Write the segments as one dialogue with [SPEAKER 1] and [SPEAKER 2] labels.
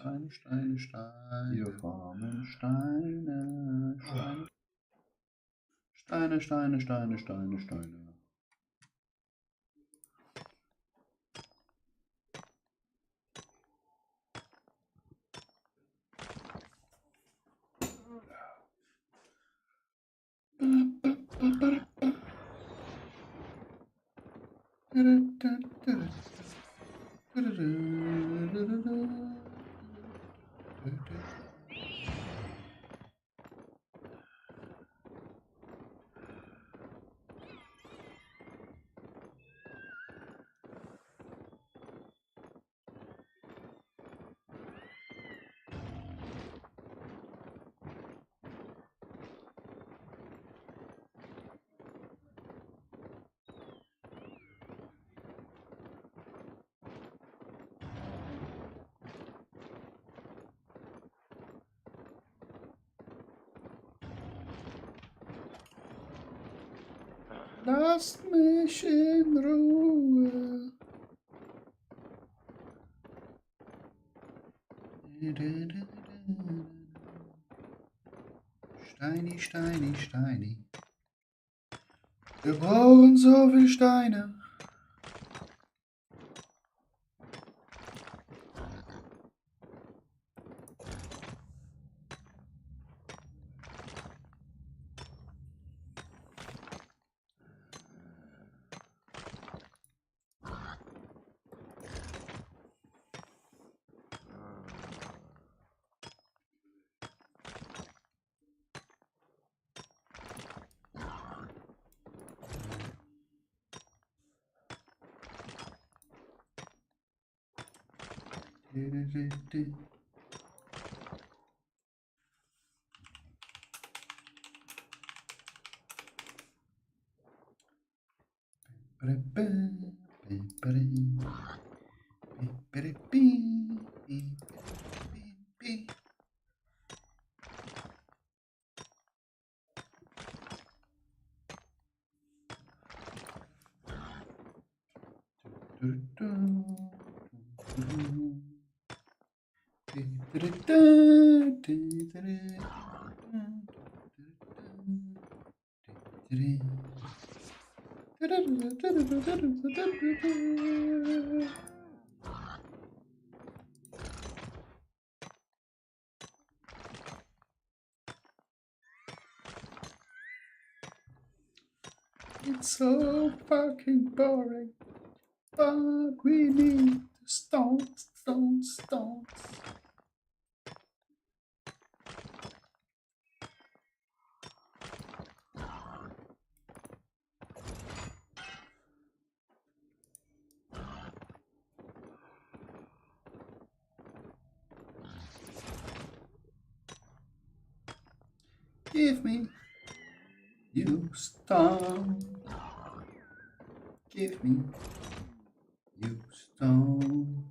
[SPEAKER 1] Steine, Steine, Steine.
[SPEAKER 2] Wir farmen Steine, Steine.
[SPEAKER 1] Steine, Steine, Steine, Steine, Steine. Lasst mich in Ruhe. Steini, Steini, Steini. Wir brauchen so viel Steine. It's so fucking boring, but we need stones, stones, stones. Give me you stone. Give me you stone.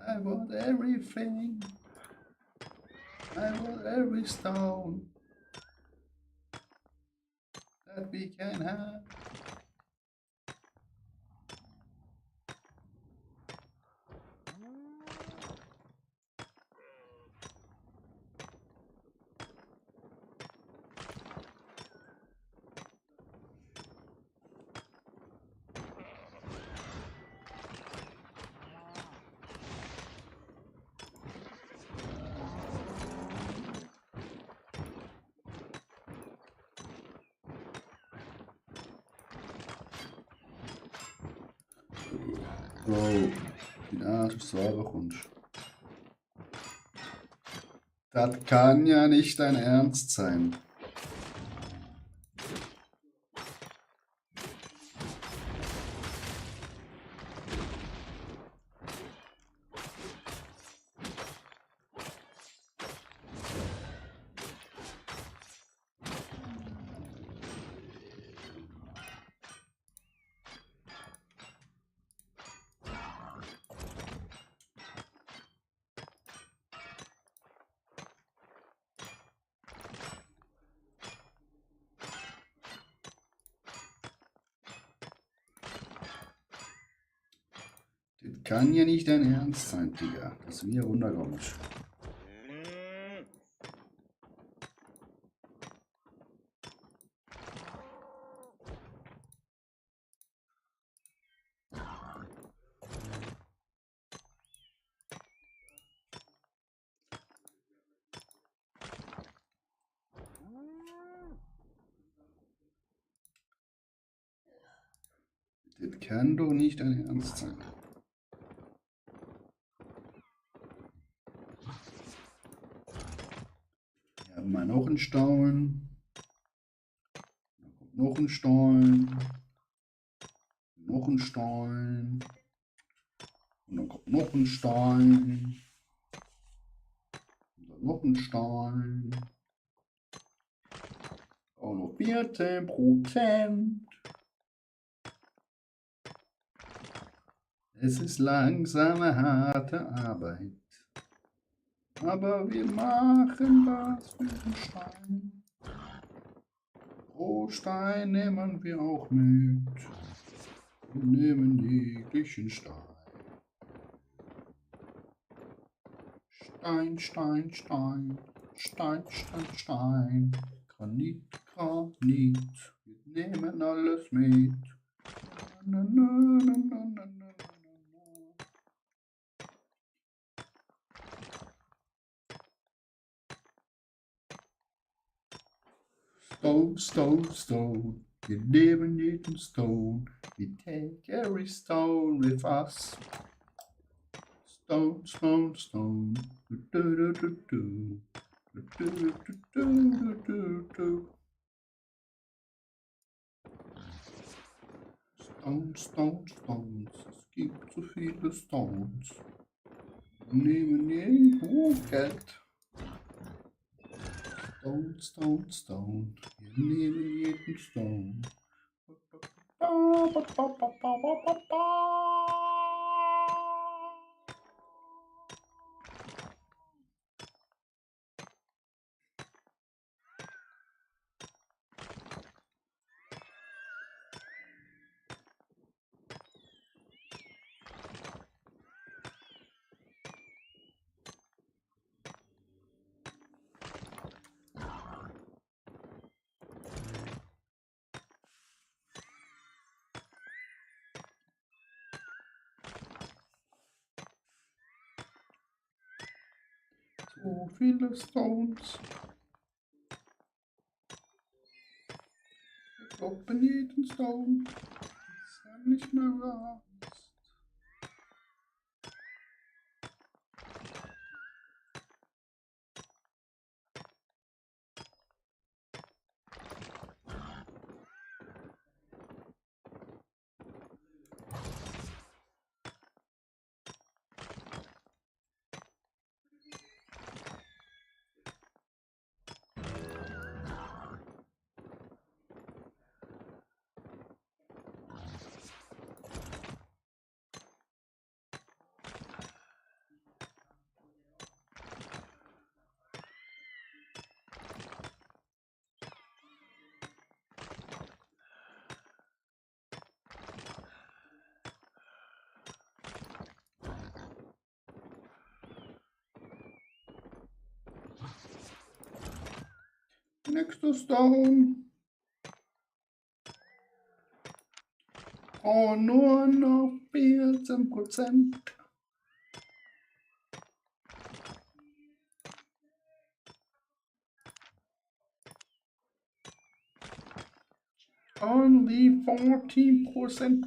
[SPEAKER 1] I want everything. I want every stone that we can have. Bro, den Arsch sauber kommst. Das kann ja nicht dein Ernst sein. Das kann ja nicht dein Ernst sein, Digga, dass wir runterkommen. Das kann doch nicht dein Ernst sein. Wir haben mal noch einen Staulen. Dann kommt noch ein Staulen. Noch ein Staulen. Und dann kommt noch ein Staulen. Und dann noch ein Staulen. Auch noch 14%. Es ist langsame, harte Arbeit. Aber wir machen das für den Stein. Pro Stein nehmen wir auch mit. Wir nehmen jeglichen Stein. Stein, Stein, Stein. Stein, Stein, Stein. Granit, Granit. Wir nehmen alles mit. Na, na, na, na, na, na, na, na. Stone, stone, stone. Wir nehmen jeden Stone. We take every stone with us. Stone, stone, stone. Du, du, du, du. Du, du, du, du, du, du. Stone, stone, stones. Es gibt so viele Stones. Wir nehmen irgendwo Geld. Stone, stone, stone. Wir nehmen jeden Stone. So viele Stones. Wir kloppen jeden Stone. Ist ja nicht mehr wahr. Nächster Stone. Oh, nur noch 14%. Only 14%.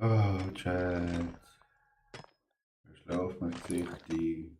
[SPEAKER 1] Oh, Chat. Schlaf mal richtig.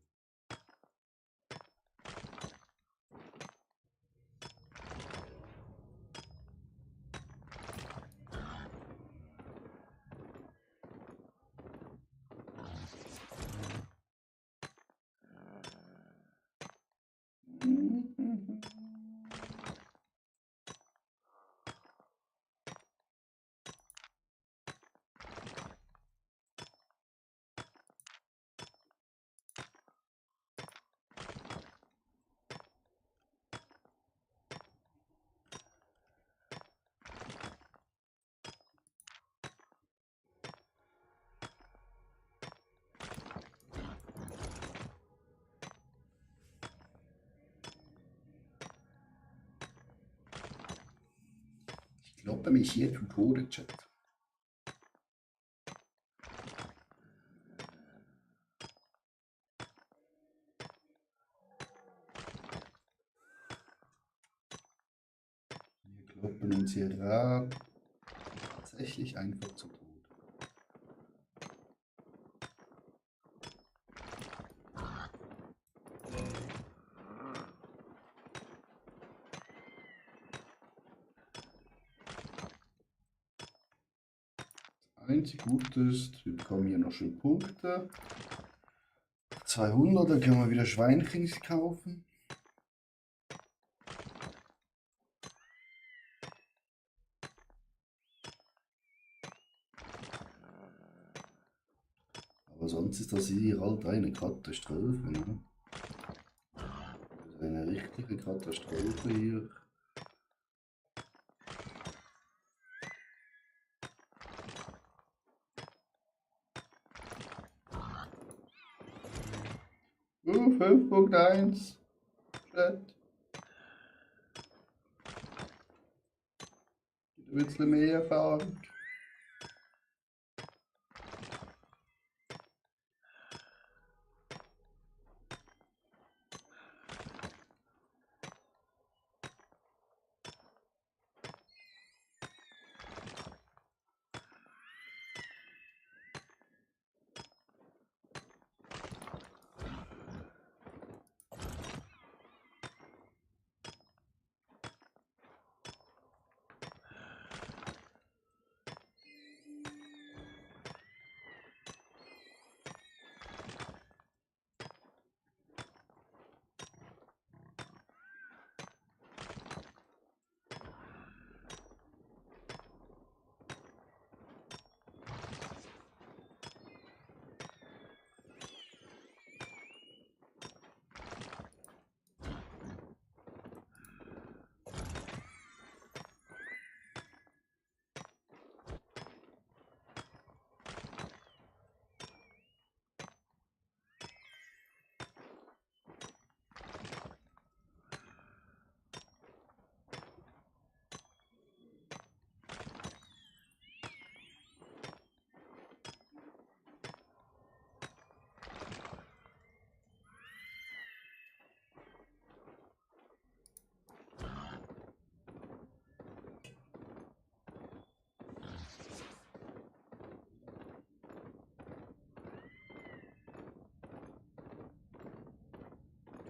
[SPEAKER 1] kloppe mich hier zu Tode, Chat. Wir kloppen uns hier gerade tatsächlich einfach zu Tode. Einzig gut ist, wir bekommen hier noch schön Punkte. 200, da können wir wieder Schweinchen kaufen. Aber sonst ist das hier halt eine Katastrophe. Ne? Das ist eine richtige Katastrophe hier. Oh, 5.1. Chat. Ein bisschen mehr Erfahrung.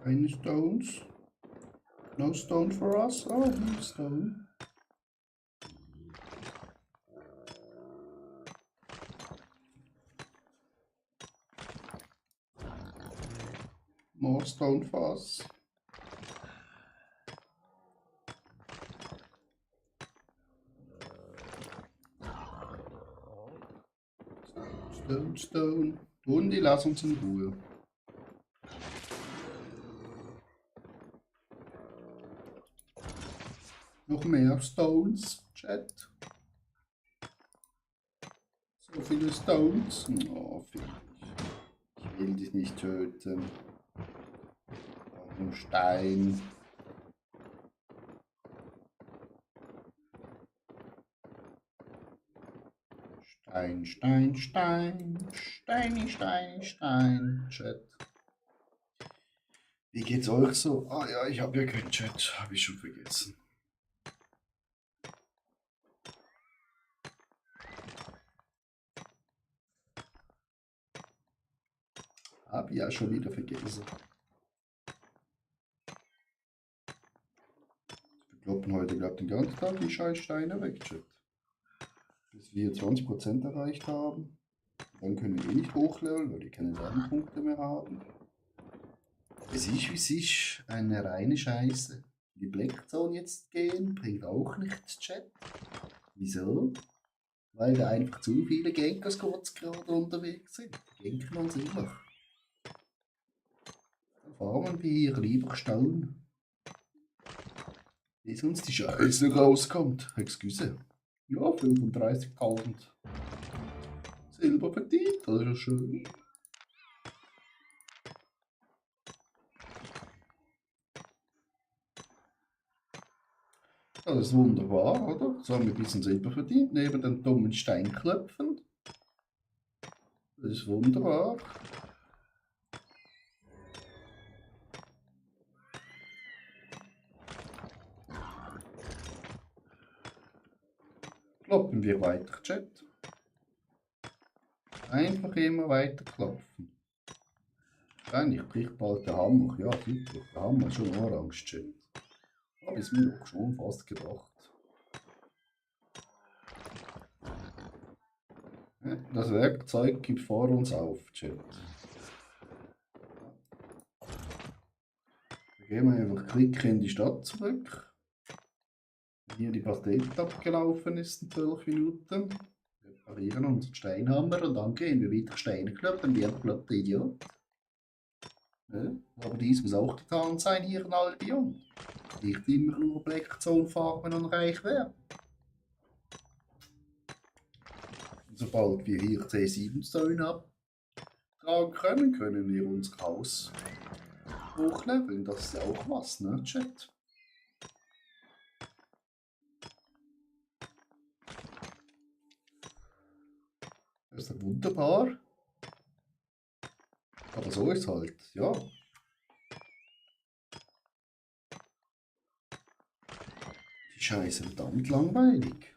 [SPEAKER 1] Keine Stones. No stone for us. Oh, no stone. More stone for us. Stone, Stone. Hundi, lass uns in Ruhe. Noch mehr Stones, Chat. So viele Stones. Oh, ich will dich nicht töten. Nur Stein. Stein, Stein, Stein. Steini, Stein, Stein. Chat. Wie geht's euch so? Ah ja, ich habe ja keinen Chat. Habe ich schon vergessen. Habe ja schon wieder vergessen. Wir kloppen heute, glaube ich, den ganzen Tag die scheiß Steine weg, Chat. Bis wir 20% erreicht haben. Dann können wir eh nicht hochleveln, weil wir keine Lernpunkte mehr haben. Es ist wie es ist, eine reine Scheiße. Die Blackzone jetzt gehen, bringt auch nichts, Chat. Wieso? Weil da einfach zu viele Genkers kurz gerade unterwegs sind. Die genken uns immer. Dann farmen wir hier lieber Stone. Bis uns die Scheiße rauskommt. Excuse. Ja, 35.000 Silber verdient, das ist ja schön. Das ist wunderbar, oder? So haben wir ein bisschen Silber verdient, neben den dummen Steinklöpfen. Das ist wunderbar. Kloppen wir weiter, Chat. Einfach immer weiter klopfen. Wahrscheinlich bricht bald der Hammer. Ja, super. Der Hammer ist schon orange, Chat. Habe ich mir doch schon fast gedacht. Das Werkzeug gibt vor uns auf, Chat. Dann gehen wir einfach klick in die Stadt zurück. Hier die Pastete abgelaufen ist in 12 Minuten. Reparieren unseren Steinhammer und dann gehen wir wieder Steine kloppen, wie ein platter Idiot. Ja, aber dies muss auch getan sein hier in Albion. Nicht immer nur Blechzone farben und reich werden. Sobald wir hier C7-Stone abtragen können, können wir unser Haus hochleveln. Das ist ja auch was, ne, Chat? Das ist ja wunderbar. Aber so ist halt, ja. Die Scheiße verdammt langweilig.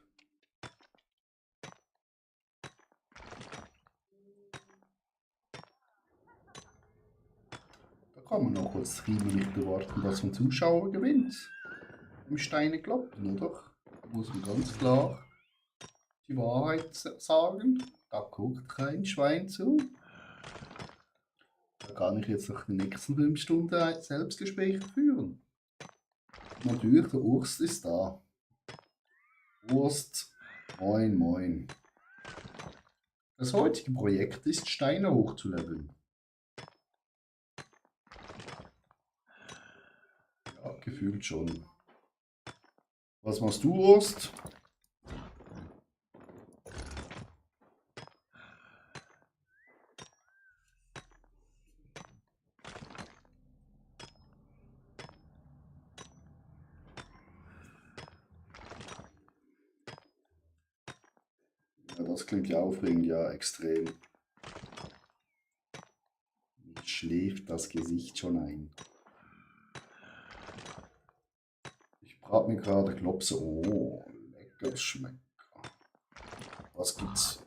[SPEAKER 1] Da kann man auch als Streamer nicht erwarten, dass man Zuschauer gewinnt. Im Steine kloppen, oder? Da muss man ganz klar die Wahrheit sagen. Da guckt kein Schwein zu. Da kann ich jetzt noch die nächsten 5 Stunden ein Selbstgespräch führen. Natürlich, der Urs ist da. Urs, moin moin. Das heutige Projekt ist, Steine hochzuleveln. Ja, gefühlt schon. Was machst du, Urs? Ja, das klingt ja aufregend, ja, extrem. Mir schläft das Gesicht schon ein. Ich brate mir gerade Klopse. Oh, lecker Schmecker. Was gibt's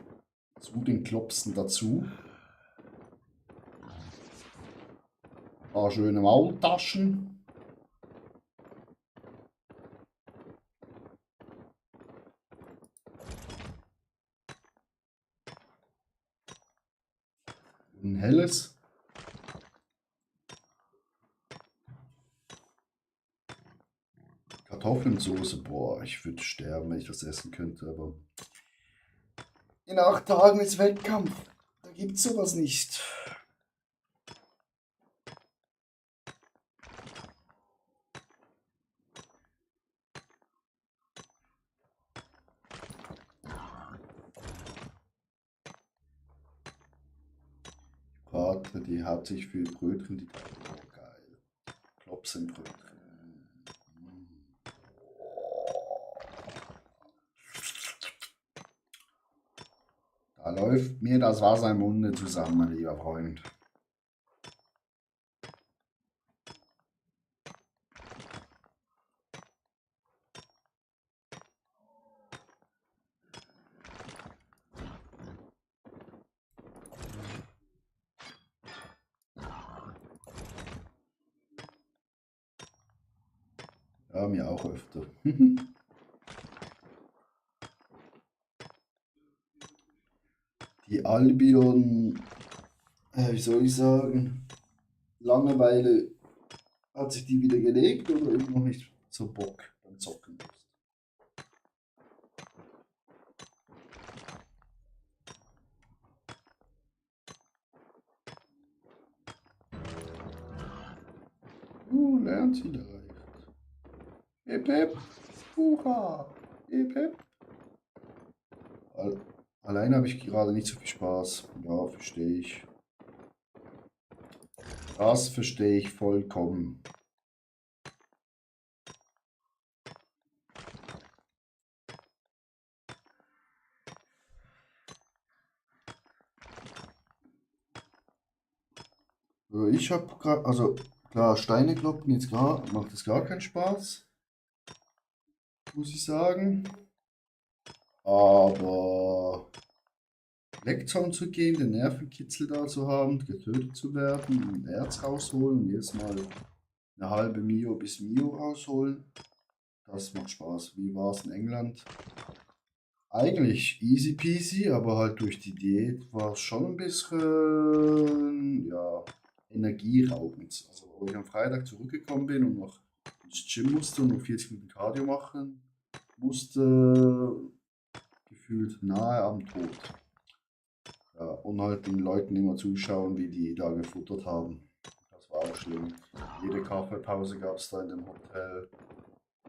[SPEAKER 1] zu den Klopsen dazu? Ein paar schöne Maultaschen. Ein helles. Kartoffelsoße, boah, ich würde sterben, wenn ich das essen könnte, aber in 8 Tagen ist Wettkampf. Da gibt's sowas nicht. Rate, die hat sich für Brötchen, die oh, geil. Klopsenbrötchen. Da läuft mir das Wasser im Munde zusammen, lieber Freund. Ja, mir auch öfter. Die Albion, wie soll ich sagen, Langeweile, hat sich die wieder gelegt oder immer noch nicht so Bock beim Zocken ist? Lernziel erreicht. Hip hip, hurra, hip hip. Alleine habe ich gerade nicht so viel Spaß. Ja, verstehe ich. Das verstehe ich vollkommen. Ich habe gerade, also klar, Steine kloppen jetzt macht es gar keinen Spaß, muss ich sagen. Aber Blacktown zu gehen, den Nervenkitzel da zu haben, getötet zu werden, ein Erz rausholen und jetzt mal eine halbe Mio bis Mio rausholen, das macht Spaß. Wie war es in England? Eigentlich easy peasy, aber halt durch die Diät war es schon ein bisschen, ja, energieraubend. Also, wo ich am Freitag zurückgekommen bin und noch ins Gym musste und noch 40 Minuten Cardio machen musste, gefühlt nahe am Tod. Ja, und halt den Leuten immer zuschauen, wie die da gefuttert haben. Das war auch schlimm. Jede Kaffeepause gab es da in dem Hotel.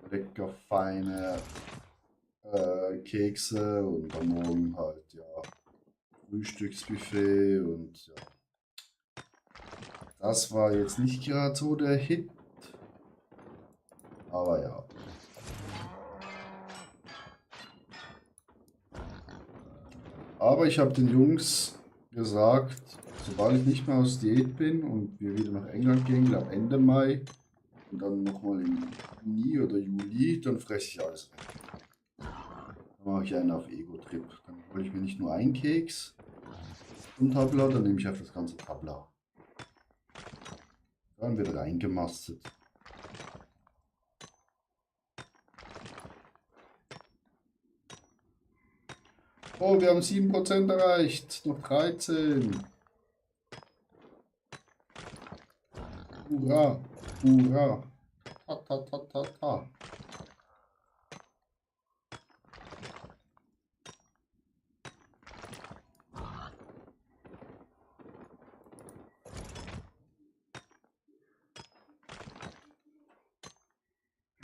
[SPEAKER 1] Lecker feine Kekse und am Morgen halt, ja, Frühstücksbuffet und ja. Das war jetzt nicht gerade so der Hit, aber ja. Aber ich habe den Jungs gesagt, sobald ich nicht mehr aus Diät bin und wir wieder nach England gehen, glaube Ende Mai und dann nochmal im Juni oder Juli, dann fresse ich alles weg. Dann mache ich einen auf Ego-Trip. Dann hole ich mir nicht nur einen Keks und Tabla, dann nehme ich auf das ganze Tabla. Dann wird reingemastet. Oh, wir haben 7% erreicht. Noch 13. Hurra, hurra. Ta, ta, ta, ta, ta.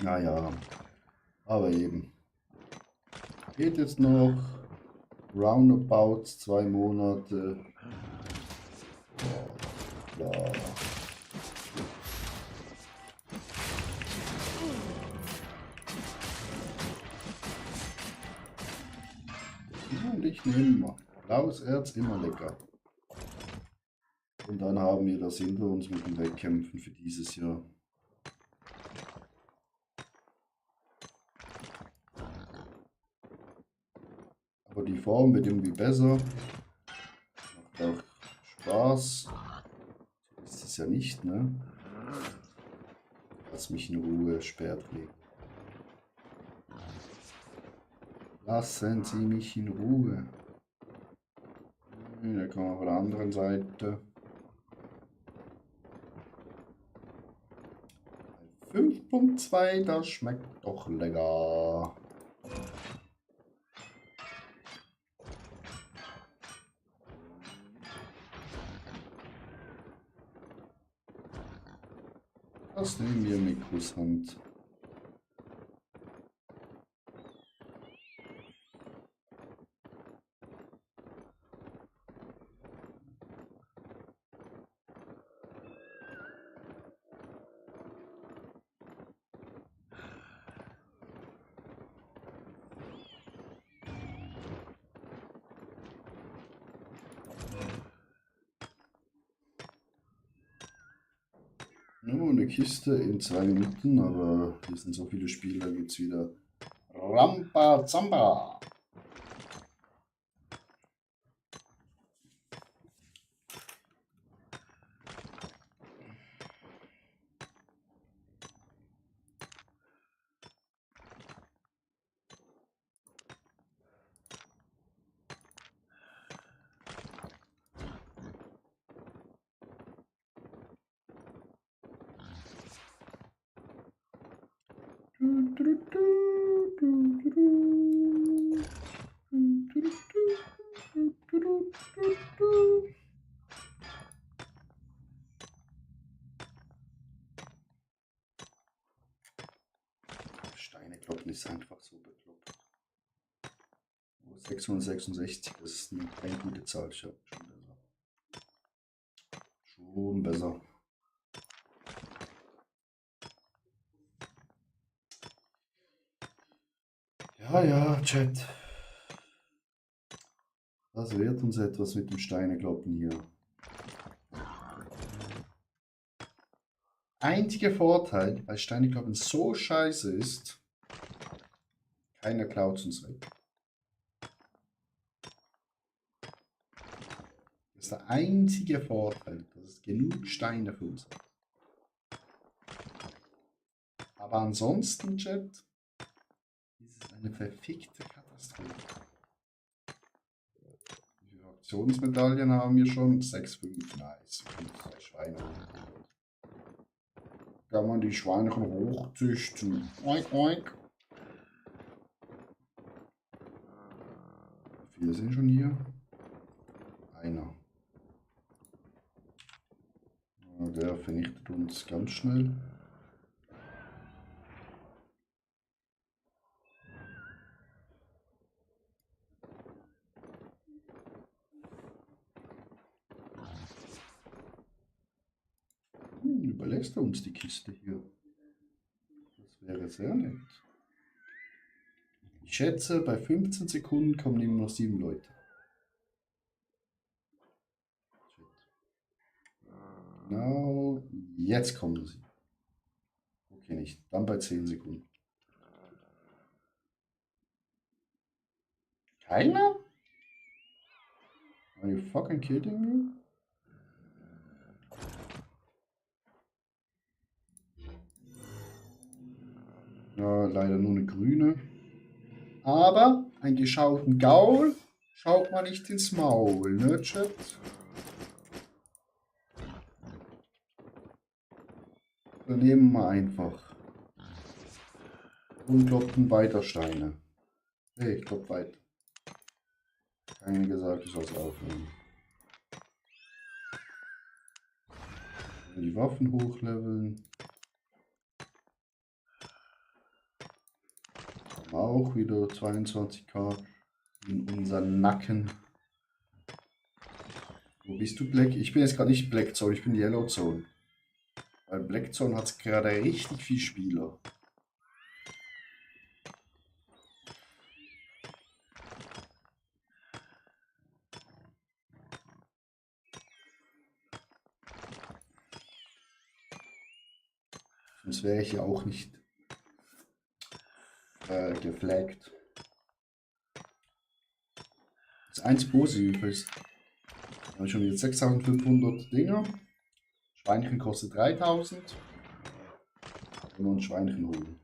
[SPEAKER 1] Naja, aber eben. Geht jetzt noch roundabout 2 Monate. Ja, ja. Und ich nehme mal blaues Erz, immer lecker. Und dann haben wir das hinter uns mit dem Wettkämpfen für dieses Jahr. Aber die Form wird irgendwie besser. Macht auch Spaß. So ist es ja nicht, ne? Lass mich in Ruhe, Sperrpflege. Lassen Sie mich in Ruhe. Da kommen wir von der anderen Seite. 5.2, das schmeckt doch lecker. Das nehmen wir mit Kusshand. Nur eine Kiste in 2 Minuten, aber hier sind so viele Spieler, gibt es wieder Rambazamba. Steine kloppen ist einfach so bekloppt. 666, das ist eine gute Zahl, schon besser. Schon besser. Ja, ja, Chat. Das wird uns etwas mit dem Steinekloppen hier. einzige Vorteil, weil Steinekloppen so scheiße ist, keiner klaut uns weg. Das ist der einzige Vorteil, dass es genug Steine für uns hat. Aber ansonsten, Chat, ist es eine verfickte Katastrophe. Wie viele Aktionsmedaillen haben wir schon? 6, 5, nice. 2 Schweine. Kann man die Schweinchen hochzüchten. Oink, oink. Wie viele sind schon hier? Einer. Ja, der vernichtet uns ganz schnell. Überlässt er uns die Kiste hier? Das wäre sehr nett. Ich schätze, bei 15 Sekunden kommen immer noch 7 Leute. Genau, jetzt kommen sie. Okay, nicht. Dann bei 10 Sekunden. Keiner? Are you fucking kidding me? Ja, leider nur eine grüne. Aber einen geschauten Gaul schaut man nicht ins Maul, ne, Chat? Dann nehmen wir einfach. Und kloppen weiter Steine. Hey, ich klopp weiter. Keiner gesagt, ich soll es aufnehmen. Die Waffen hochleveln. Auch wieder 22k in unseren Nacken. Wo bist du, Black? Ich bin jetzt gerade nicht Black Zone, ich bin Yellow Zone. Weil Black Zone hat gerade richtig viel Spieler. Sonst wäre ich ja auch nicht geflaggt. Das einzige Positive ist, wir haben schon wieder 6500 Dinger. Schweinchen kostet 3000. Wenn wir uns Schweinchen holen.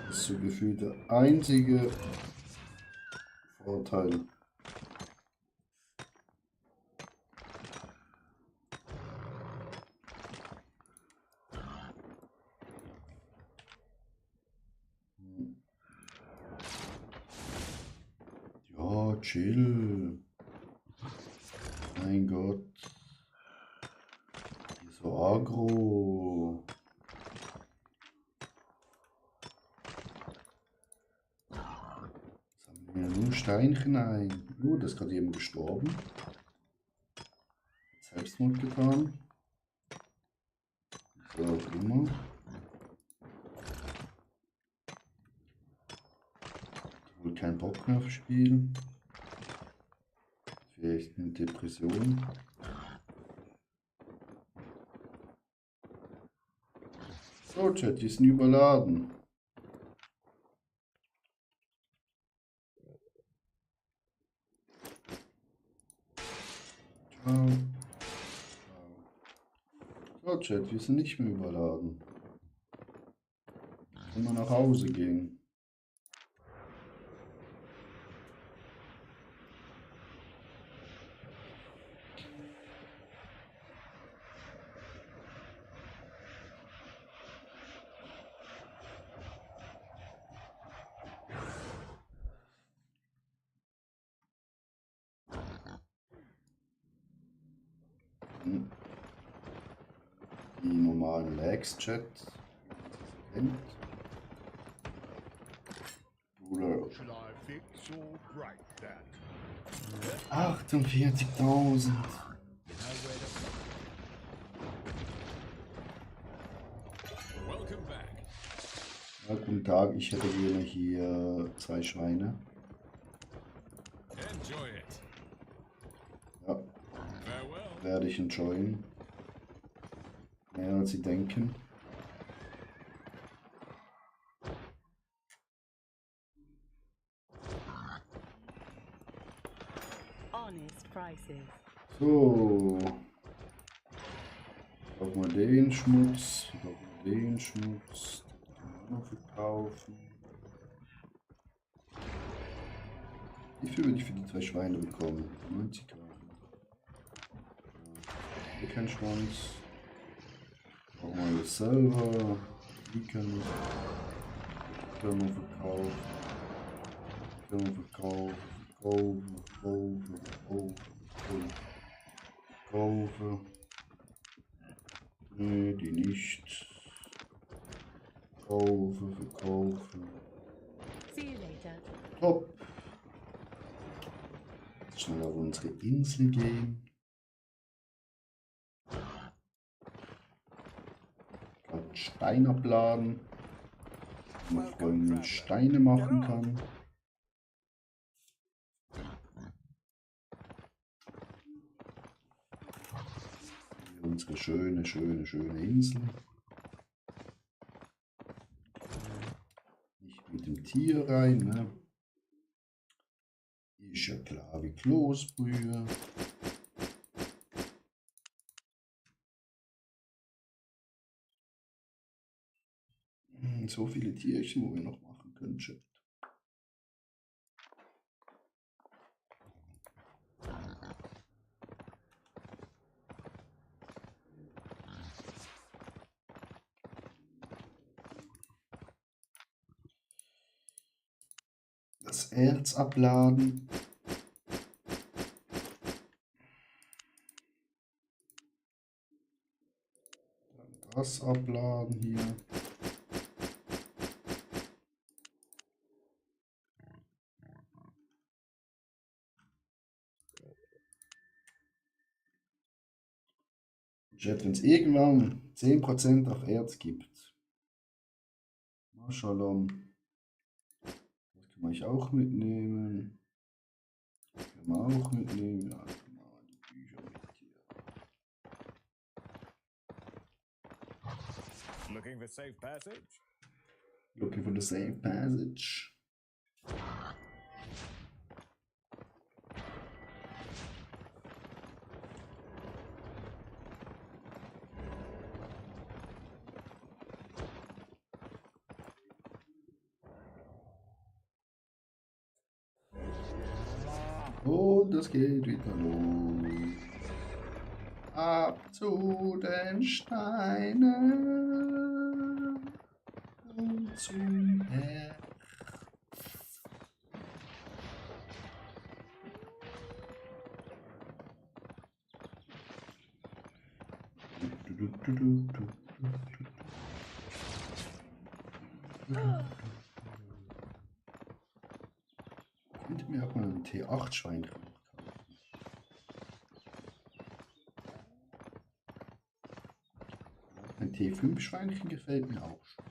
[SPEAKER 1] Das ist so gefühlt der einzige Vorteil. Ja, chill. Mein Gott. Hier so aggro. Jetzt haben wir nur Steinchen ein. Oh, da ist gerade jemand gestorben. Selbstmord getan. So auch immer. Wohl kein Bock mehr auf Spiel. Vielleicht eine Depression. So, Chat, die sind überladen. Ciao. So, Chat, wir sind nicht mehr überladen. Können wir nach Hause gehen. Die normalen Lags, Chat. Kennt. Bruder. 48.000. Ja, guten Tag, ich hätte gerne hier 2 Schweine. Ja, werde ich enjoyen. Mehr als Sie denken.
[SPEAKER 3] Honest prices.
[SPEAKER 1] So. Brauchen wir den Schmutz. Brauchen wir den Schmutz. Den können wir auch noch verkaufen. Wie viel würde ich für die 2 Schweine bekommen? 90 Gramm. Hier kein Schwanz. Brauchen wir alles selber. Die können wir verkaufen. Können wir verkaufen. Verkaufen. Nee, die nicht. Verkaufen.
[SPEAKER 3] See you later.
[SPEAKER 1] Top. Jetzt schnell auf unsere Insel gehen. Gerade Stein abladen. Meine Freundin Steine machen kann. Hier unsere schöne Insel. Nicht mit dem Tier rein, ne? Ist ja klar wie Kloßbrühe. So viele Tierchen, wo wir noch machen können. Shit. Das Erz abladen. Dann das abladen hier. Wenn es irgendwann 10% auf Erz gibt. Maschallah. Das kann ich auch mitnehmen. Das kann man auch mitnehmen. Ja, genau, die Bücher mit hier.
[SPEAKER 4] Looking for safe passage?
[SPEAKER 1] Looking for the safe passage. Und es geht wieder los. Ab zu den Steinen und zum Erz. Ich könnte mir auch mal ein T8-Schwein kaufen. Ein T5-Schweinchen gefällt mir auch schon.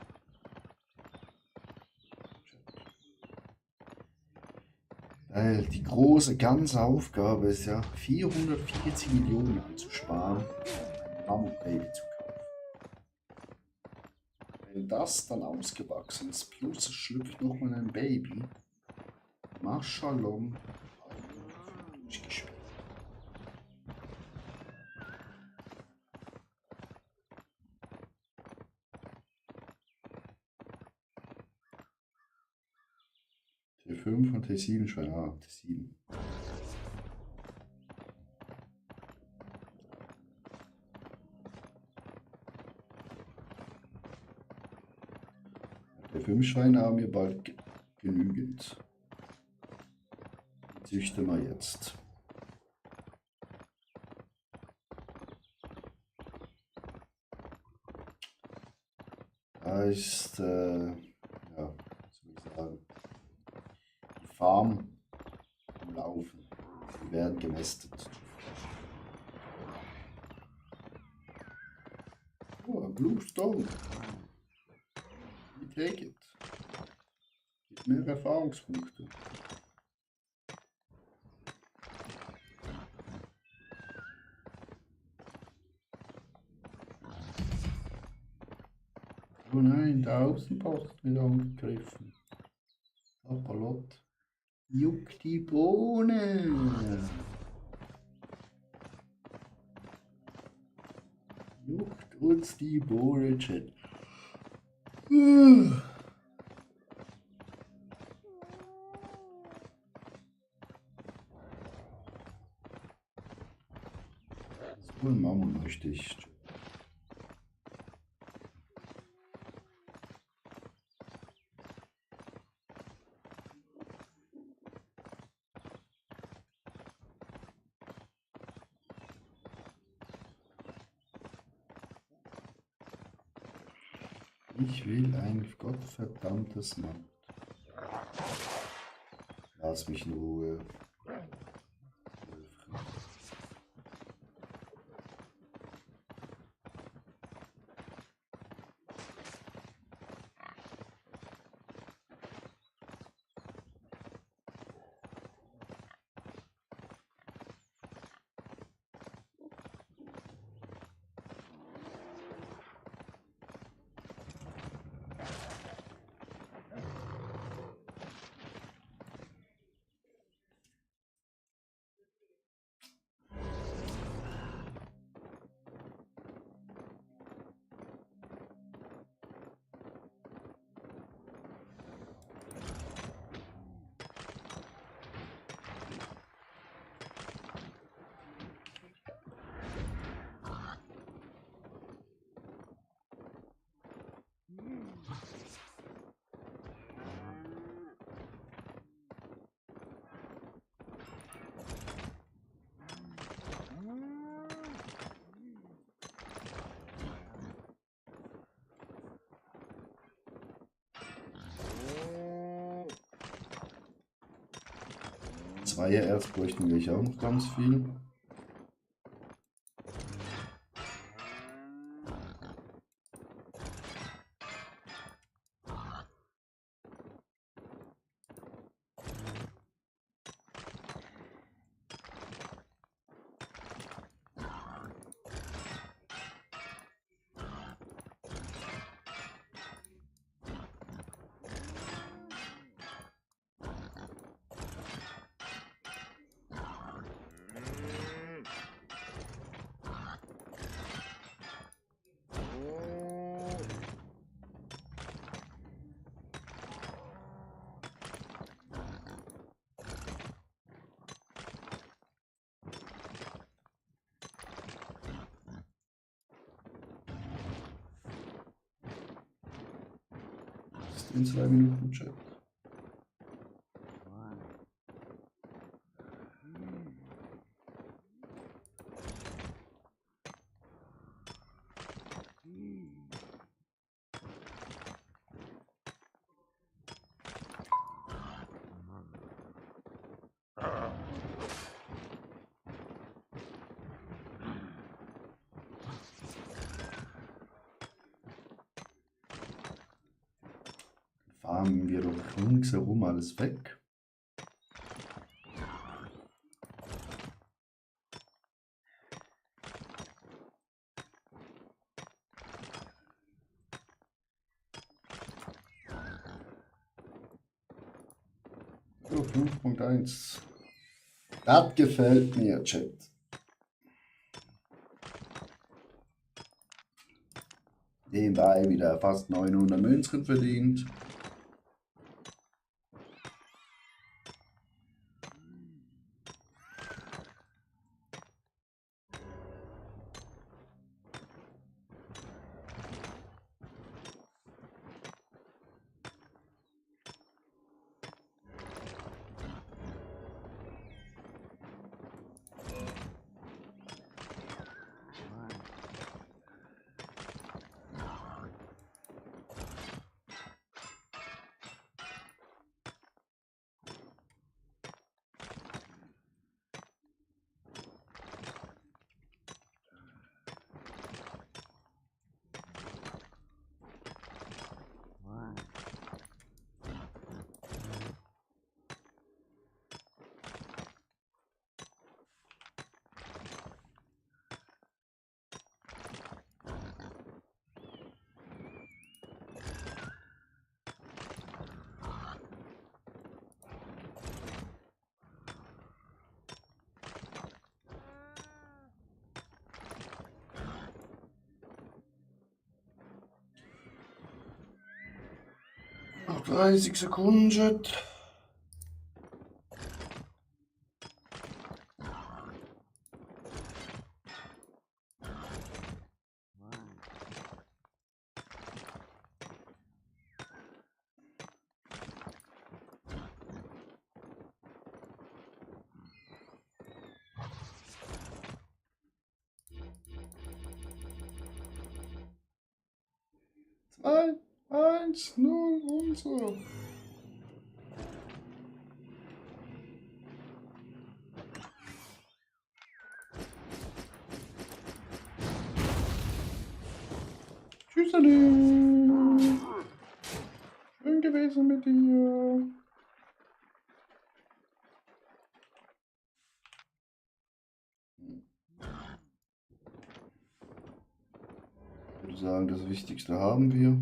[SPEAKER 1] Weil die große ganze Aufgabe ist ja, 440 Millionen anzusparen, ein Mammutbaby zu kaufen. Wenn das dann ausgewachsen ist, plus es schlüpft nochmal ein Baby, Maschallah, durchgespielt. T5 und T7 Schwein, T7. T5 Schweine haben wir bald genügend. Die züchten wir jetzt. Da ist, ja, was soll ich sagen, die Farm am Laufen. Die werden gemästet. Oh, ein Bluestone. take it. Gibt mehr Erfahrungspunkte. Oh nein, der Außenpost wird angegriffen. Papalot. Juck die Bohne. Juckt uns die Bohne, Chat. So ein Mammon möchte ich. Ich will ein gottverdammtes Mann. Lass mich in Ruhe. Zweiererz bräuchten wir auch noch ganz viel. In 2 Minuten Chat. Farmen wir doch ringsherum alles weg. So, 5.1. Das gefällt mir, Chat. Nebenbei wieder fast 900 Münzen verdient. Noch 30 Sekunden, Chat. Zwei, eins, null und so. Tschüsseli. Schön gewesen mit dir. Ich würde sagen, das Wichtigste haben wir.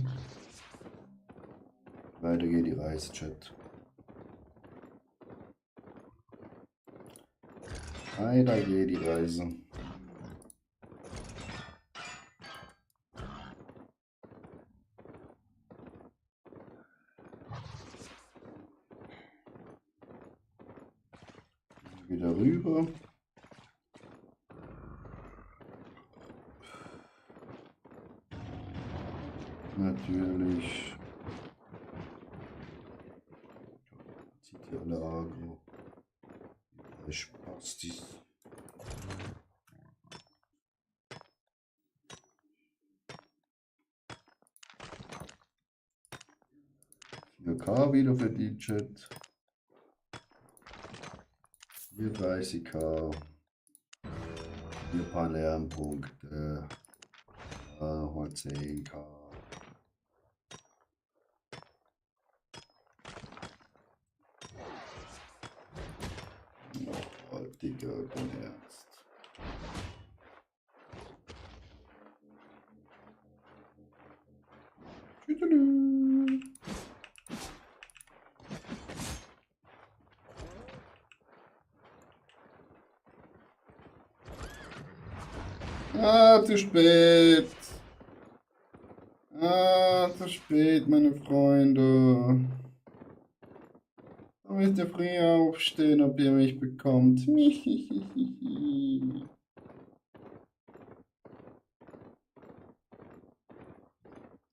[SPEAKER 1] Weiter geht die Reise, Chat. Weiter geht die Reise. Wieder rüber. Natürlich. Zieht hier alle Agro. Spastis. K wieder für die Chat. 34k. Hier ein paar Lernpunkte. Nochmal 10k. Oh, Digga, kein Ernst. Tschüss. Ah, zu spät. Ah, zu spät, meine Freunde. Da müsst ihr früher aufstehen, ob ihr mich bekommt.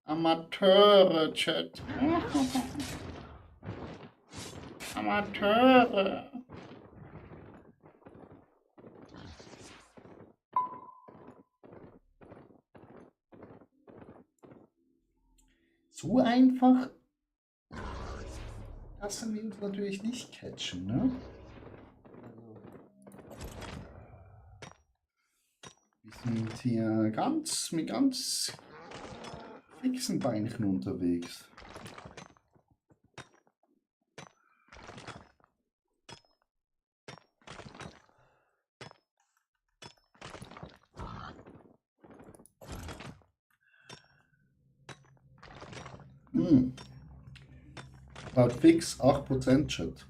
[SPEAKER 1] Amateure, Chat. Amateure. So einfach lassen wir uns natürlich nicht catchen, ne? Wir sind hier mit ganz fixen Beinchen unterwegs. Laut fix 8% Chat.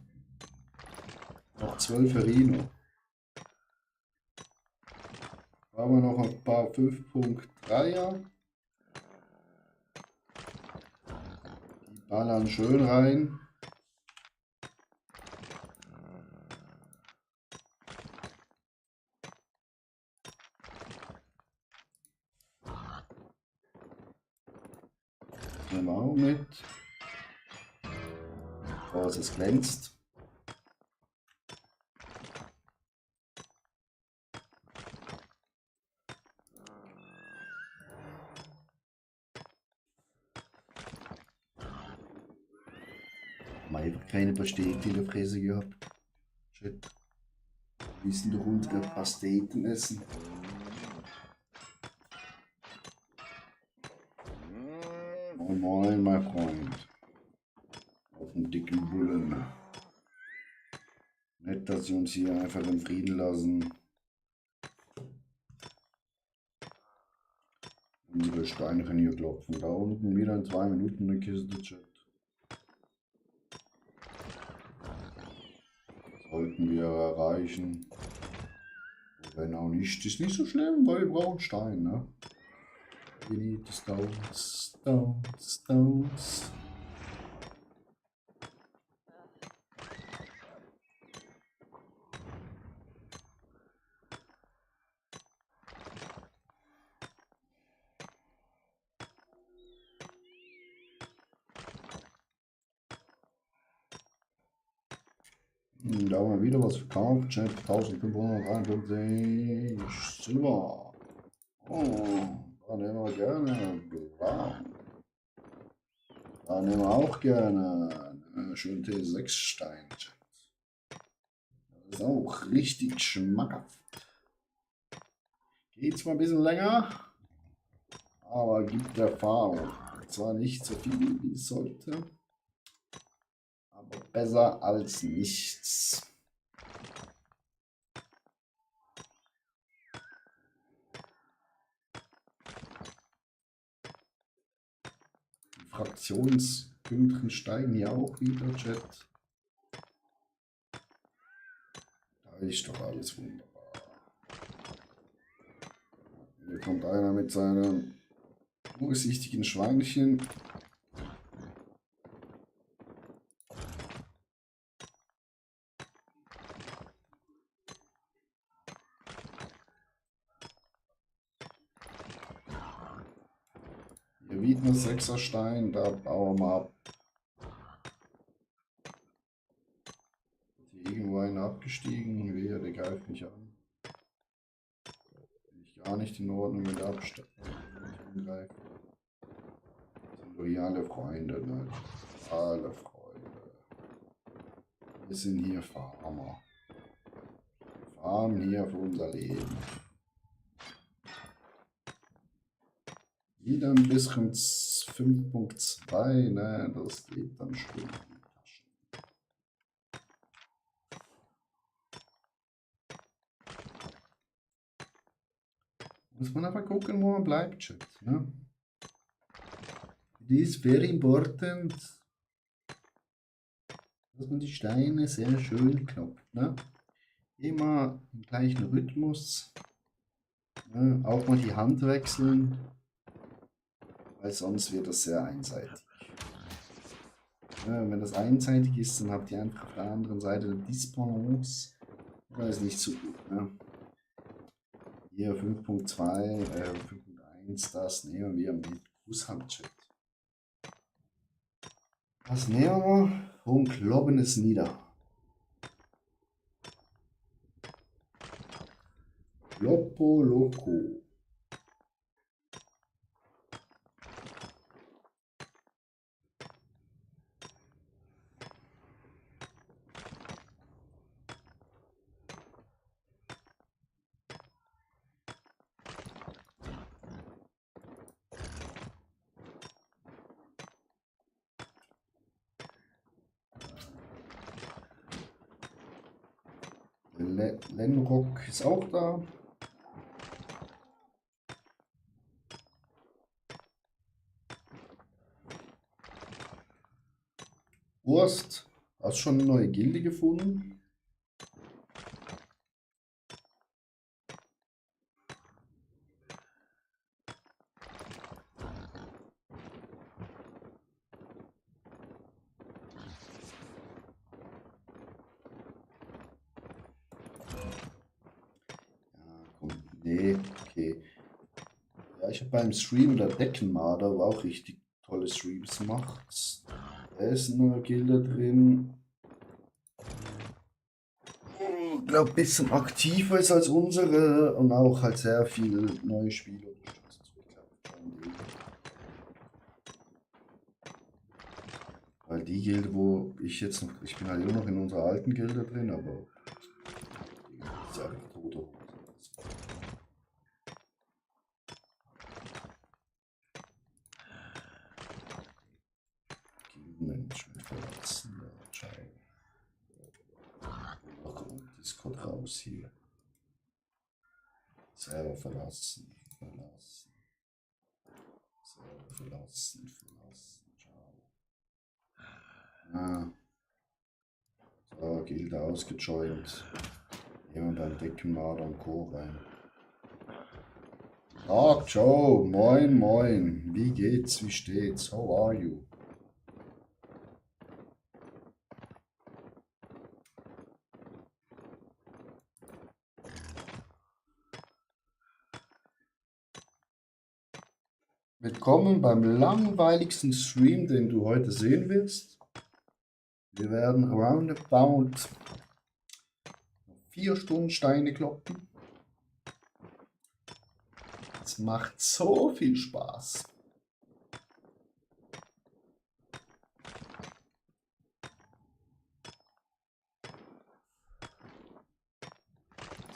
[SPEAKER 1] Noch 12 Rino. Haben wir noch ein paar 5.3er. Die ballern schön rein. Nehmen wir auch mit. Oh, es glänzt. Mal einfach keine Pasteten in der Fresse gehabt. Shit. Wir müssen doch unsere Pasteten essen. Moin moin, mein Freund. Auf dem dicken Bullen. Nicht, dass sie uns hier einfach in Frieden lassen. Unsere Steinchen hier klopfen. Da unten wieder in 2 Minuten eine Kiste, Chat. Sollten wir erreichen. Wenn auch nicht, ist nicht so schlimm, weil wir brauchen Stein, ne? We need the stones, stones, stones. Stimmt, auch mal wieder was verkauft. Chat 1553 Silber. Oh, da nehmen wir gerne blau. Da nehmen wir auch gerne schön T6 Stein. Das ist auch richtig schmackhaft. Geht zwar ein bisschen länger, aber gibt Erfahrung. Zwar nicht so viel, wie es sollte, aber besser als nichts. Die Fraktionspünktchen steigen hier auch wieder, Chat. Da ist doch alles wunderbar. Hier kommt einer mit seinem durchsichtigen Schweinchen. Hier Wiedmer 6er Stein, da bauen wir ab. Hier irgendwo einer abgestiegen, wehe, der greift mich an. Bin ich gar nicht in Ordnung mit Abstand. Angreifen. Sind doch hier alle Freunde, ne? Alle Freunde. Wir sind hier Farmer. Farmen hier für unser Leben. Wieder ein bisschen 5.2, ne? Das geht dann schon in die Taschen. Muss man aber gucken, wo man bleibt, Chat, ne? It is very important, dass man die Steine sehr schön klopft, ne? Immer im gleichen Rhythmus, ne? Auch mal die Hand wechseln, weil sonst wird das sehr einseitig. Ne? Wenn das einseitig ist, dann habt ihr einfach auf der anderen Seite eine Disbalance. Das ist nicht so gut, ne? Hier 5.2, 5.1, das nehmen wir mit Kusshand-Chat. Das nehmen wir und kloppen es nieder. Lopo Loco. Lenrock ist auch da. Wurst, hast du schon eine neue Gilde gefunden? Nee, okay. Ja, ich habe beim Stream der Deckenmarder auch richtig tolle Streams gemacht. Da ist eine Gilde drin. Ich glaube, ein bisschen aktiver ist als unsere und auch halt sehr viele neue Spiele unterstützt. Weil die Gilde, wo ich jetzt noch, ich bin halt immer noch in unserer alten Gilde drin, aber die ist einfach tote Hose. Gildenmanagement verlassen. Discord raus hier. Server verlassen. Server verlassen. Ciao. Ah. So, Gilde ausgejoint. Jemand beim Deckenmarder und Co. rein. Tag, Joe. Moin, moin. Wie geht's? Wie steht's? How are you? Willkommen beim langweiligsten Stream, den du heute sehen wirst. Wir werden roundabout 4 Stunden Steine kloppen. Es macht so viel Spaß.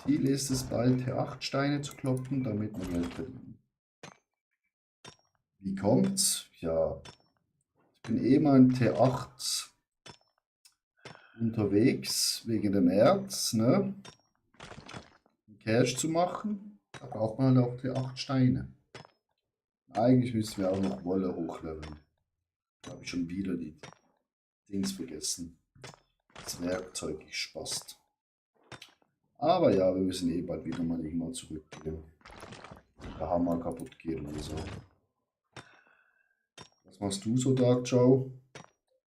[SPEAKER 1] Ziel ist es, bald T8 Steine zu kloppen, damit wir Geld verdienen. Wie kommt's? Ja, ich bin eh mal in T8 unterwegs, wegen dem Erz, ne? Um Cash zu machen. Da braucht man halt auch T8 Steine. Eigentlich müssen wir auch noch Wolle hochleveln. Da habe ich schon wieder die Dings vergessen. Das Werkzeug gespaßt. Aber ja, wir müssen eh bald wieder mal irgendwann zurückgehen. Der Hammer kaputt gehen oder so. Was machst du so, Dark Joe?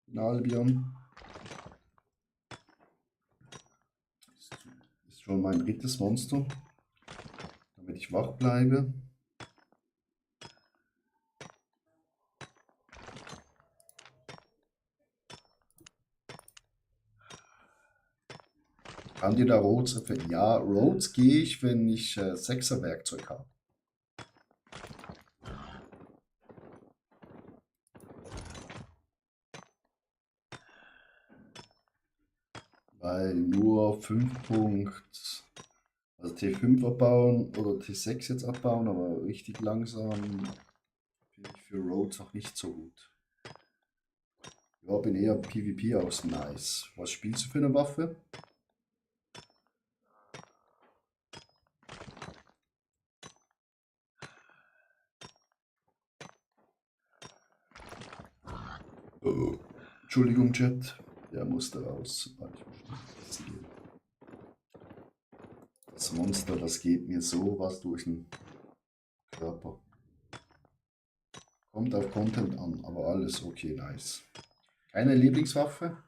[SPEAKER 1] In Albion? Ist schon mein drittes Monster. Damit ich wach bleibe. Kann dir da Rhodes empfehlen? Ja, Rhodes gehe ich, wenn ich 6er Werkzeug habe. Weil nur 5 Punkt, also T5 abbauen oder T6 jetzt abbauen, aber richtig langsam finde ich für Rhodes noch nicht so gut. Ja, bin eher PvP aus, nice. Was spielst du für eine Waffe? Oh, Entschuldigung, Chat. Der musste raus. Warte, ich muss noch essen gehen. Das Monster, das geht mir sowas durch den Körper. Kommt auf Content an, aber alles okay, nice. Keine Lieblingswaffe?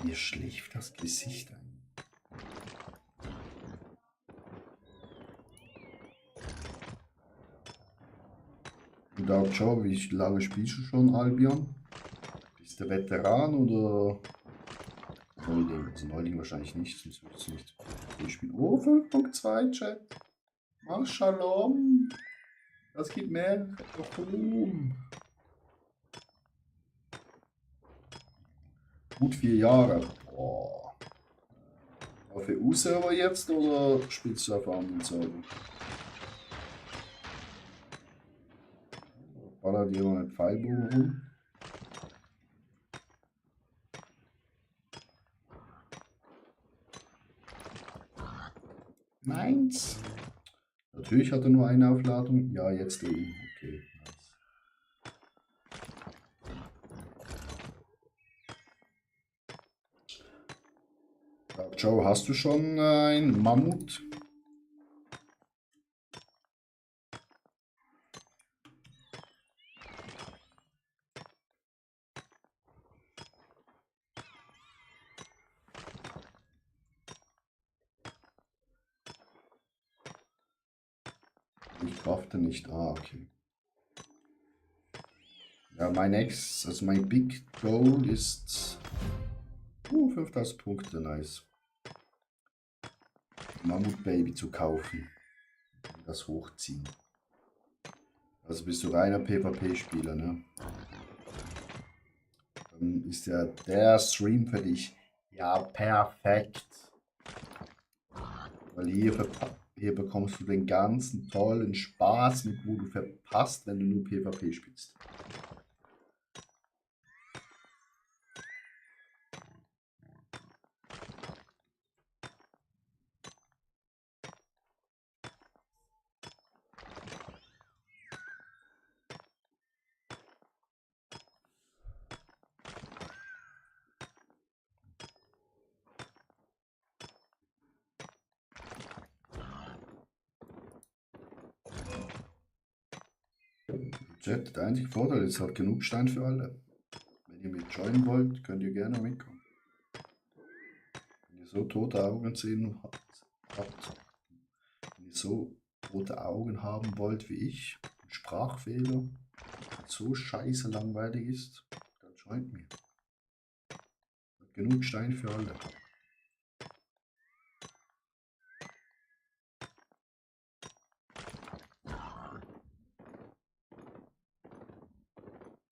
[SPEAKER 1] Mir schläft das Gesicht ein. Und Dark Joe, wie lange spielst du schon Albion? Bist du Veteran oder Neuling? Also Neuling wahrscheinlich nicht, sonst würdest du nicht durchspielen. Oh, 5.2 Chat. Mach Shalom. Das gibt mehr Ruhm. Gut 4 Jahre. Boah. Auf EU-Server jetzt oder spielst du auf anderen Server? Ballert jemand mit Pfeilbogen rum? Meins. Natürlich hat er nur eine Aufladung. Ja, jetzt eben. Okay, nice. Joe, hast du schon ein Mammut? Ich crafte nicht. Ah, okay. Ja, also mein Big Goal ist 5000 Punkte, nice. Mammut Baby zu kaufen. Das hochziehen. Also bist du reiner PvP-Spieler, ne? Dann ist ja der Stream für dich ja perfekt. Weil hier bekommst du den ganzen tollen Spaß mit, wo du verpasst, wenn du nur PvP spielst. Chat, der einzige Vorteil ist halt genug Stein für alle. Wenn ihr mit joinen wollt, könnt ihr gerne mitkommen. Wenn ihr so tote Augen sehen habt, wenn ihr so rote Augen haben wollt wie ich, Sprachfehler, so scheiße langweilig ist, dann joint mir. Genug Stein für alle.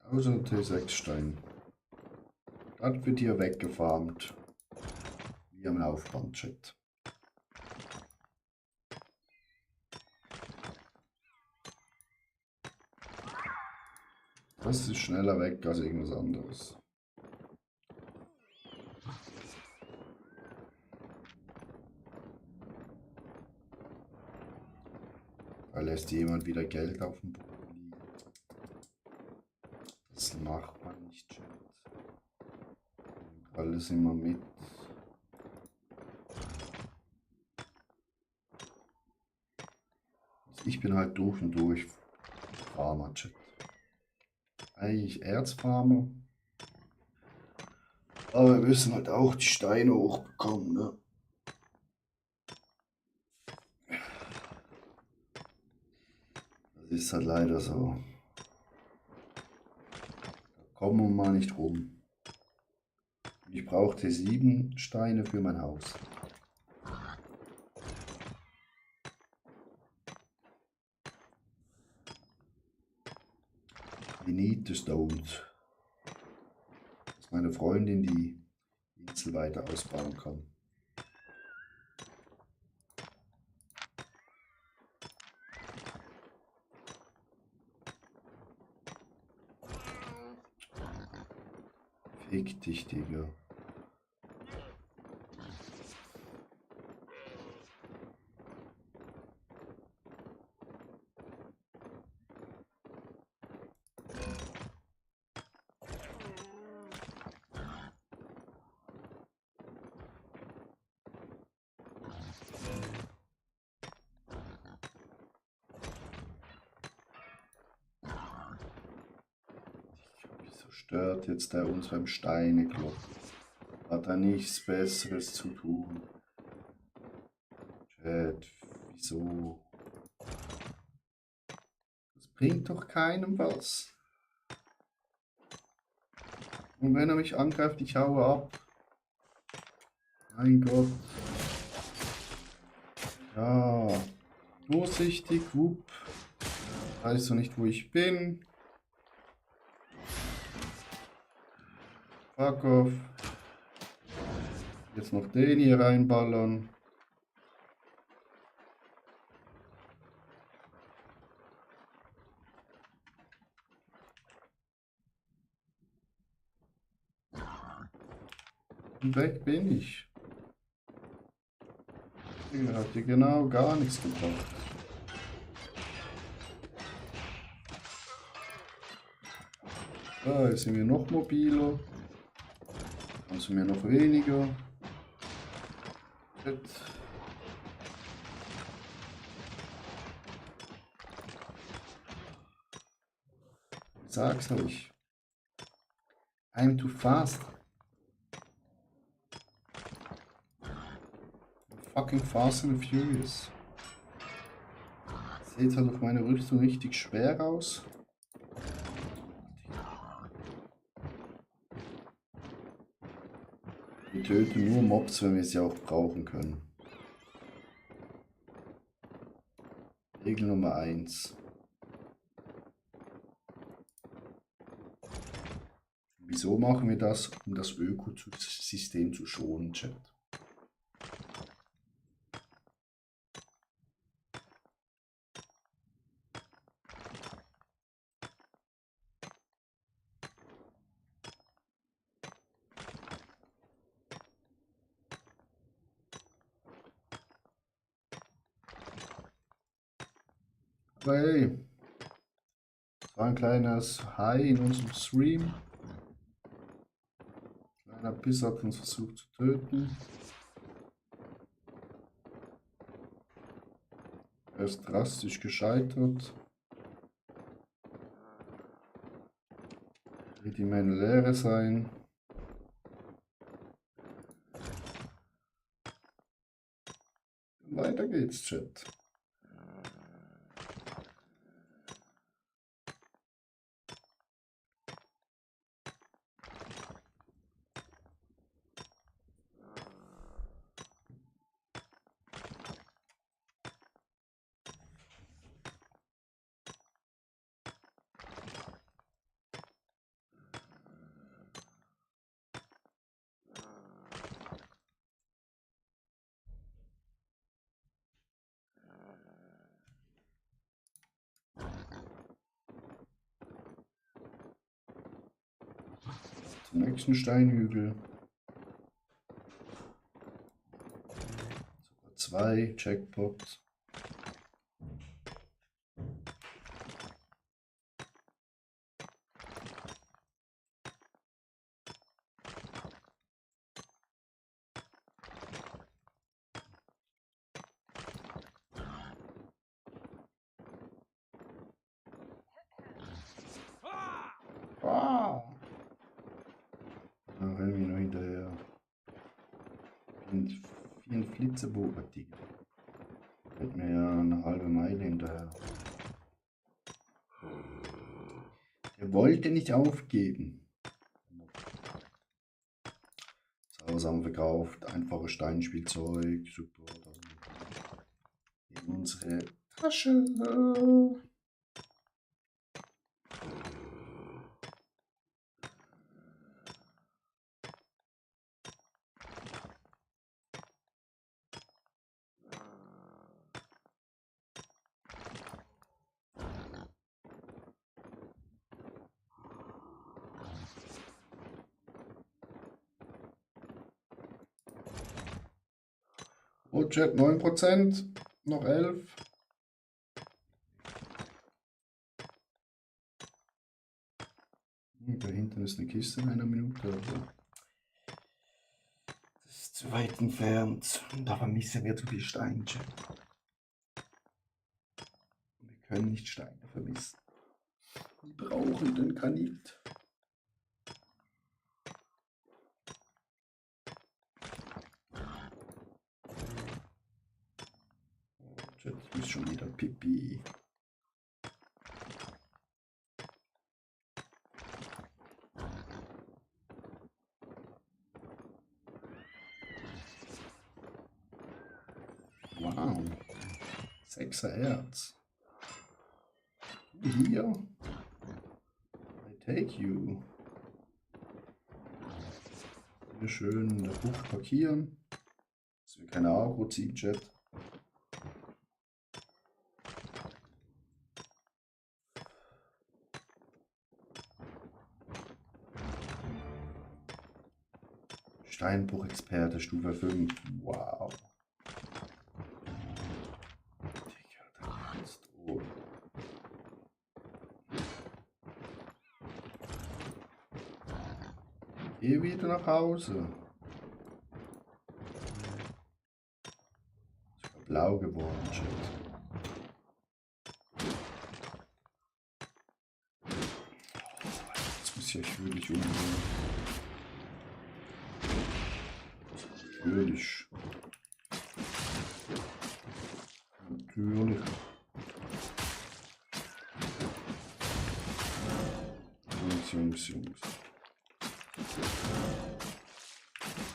[SPEAKER 1] Außer T6 Stein. Das wird hier weggefarmt. Wie am Laufband-Chat. Das ist schneller weg als irgendwas anderes. Da lässt jemand wieder Geld auf dem Boden liegen. Das macht man nicht, Chat. Nimmt alles immer mit. Ich bin halt durch und durch Farmer, Chat. Eigentlich Erzfarmer. Aber wir müssen halt auch die Steine hochbekommen, ne? Das ist halt leider so. Da kommen wir mal nicht rum. Ich brauchte 7 Steine für mein Haus. We need the stones. Dass meine Freundin die Insel weiter ausbauen kann. Fick dich, Digga. Wieso stört jetzt der uns beim Steineklopfen? Hat er nichts Besseres zu tun? Chat, wieso? Das bringt doch keinem was. Und wenn er mich angreift, ich haue ab. Mein Gott. Ja. Vorsichtig, wupp. Weißt du nicht, wo ich bin? Fuck off. Jetzt noch den hier reinballern. Und weg bin ich. Der hat dir genau gar nichts gebracht. Da jetzt sind wir noch mobiler. Also mir noch weniger. Jetzt. Ich sag's euch. I'm too fast. Fucking fast and furious. Sieht halt auf meiner Rüstung richtig schwer aus. Wir töten nur Mobs, wenn wir sie auch brauchen können. Regel Nummer 1. Wieso machen wir das? Um das Ökosystem zu schonen, Chat. Aber hey, das war ein kleines High in unserem Stream. Kleiner Piss hat uns versucht zu töten. Er ist drastisch gescheitert. Wird die meine Leere sein? Weiter geht's, Chat. Zum nächsten Steinhügel. Sogar 2 Jackpots. Ah! Da rennen wir noch hinterher. Wie ein Flitzebogen-Tiger. Fällt mir ja eine halbe Meile hinterher. Er wollte nicht aufgeben. Das haben wir verkauft. Einfaches Steinspielzeug. Super. In unsere Tasche. Oh, Chat, 9%. Noch 11. Da hinten ist eine Kiste in einer Minute. Also. Das ist zu weit entfernt. Und da vermissen wir zu viel Stein, Chat. Wir können nicht Steine vermissen. Wir brauchen den Granit. Jetzt ist schon wieder Pipi. Wow. 6er Erz. Hier. I take you. Hier schön in der Bucht parkieren. Dass wir keine Agro ziehen, Chat. Steinbruch-Experte, Stufe 5. Wow. Digga, da kannst du. Geh wieder nach Hause. Ist sogar blau geworden, Chat. Jetzt muss ich wirklich umgehen. Natürlich. Natürlich. Jungs.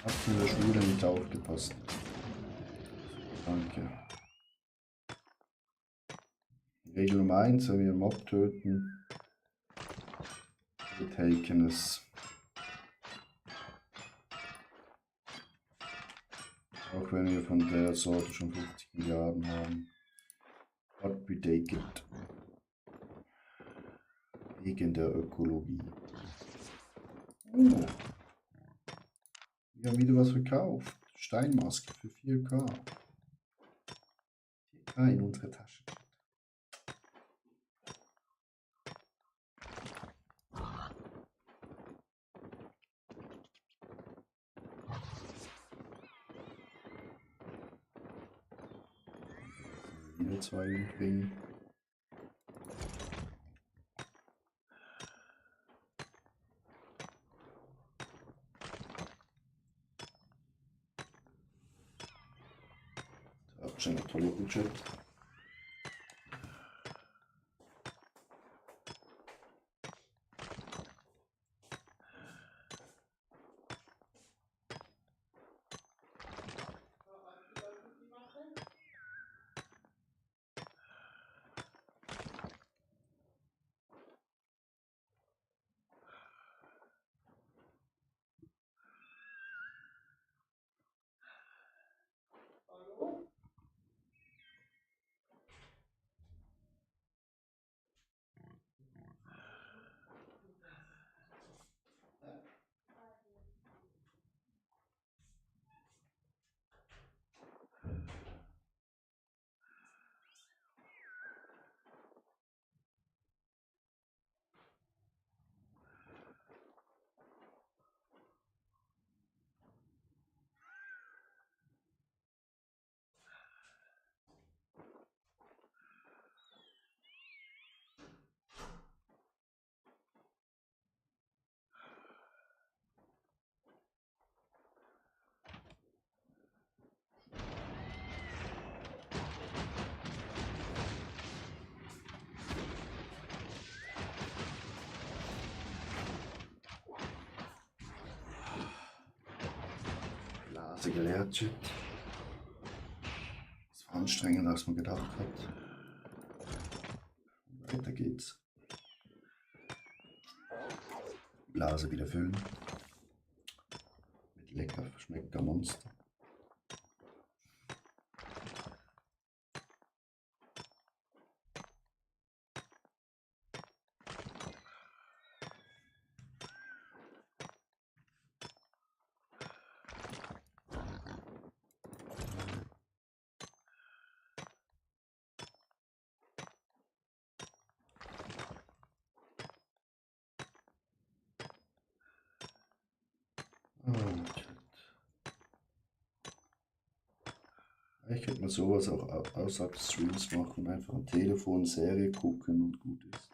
[SPEAKER 1] Habt in der Schule nicht aufgepasst. Danke. Regel Nummer 1, wenn wir einen Mob töten. Wir taken es. Auch wenn wir von der Sorte schon 50 Milliarden haben. But we take it. Wegen der Ökologie. Oh. Wir haben wieder was verkauft. Steinmaske für 4K. 4K in unsere Tasche. Wieder 2 übrigens. Schon ein toller Budget. Blase geleert, shit. Das war anstrengender, als man gedacht hat. Weiter geht's. Blase wieder füllen. Mit lecker verschmeckter Monster. Ich könnte mal sowas auch außerhalb des Streams machen, einfach am Telefon Serie gucken und gut ist.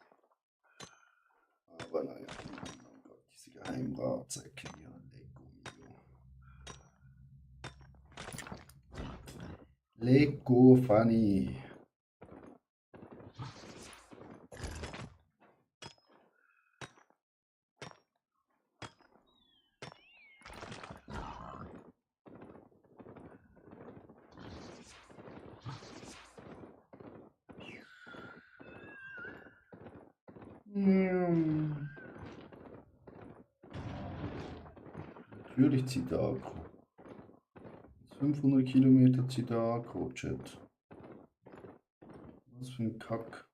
[SPEAKER 1] Aber naja, oh Gott, diese Geheimratsäcke hier, Lego Funny. Natürlich zieht der Akku. 500 Kilometer zieht der Akku, Chat. Was für ein Kack.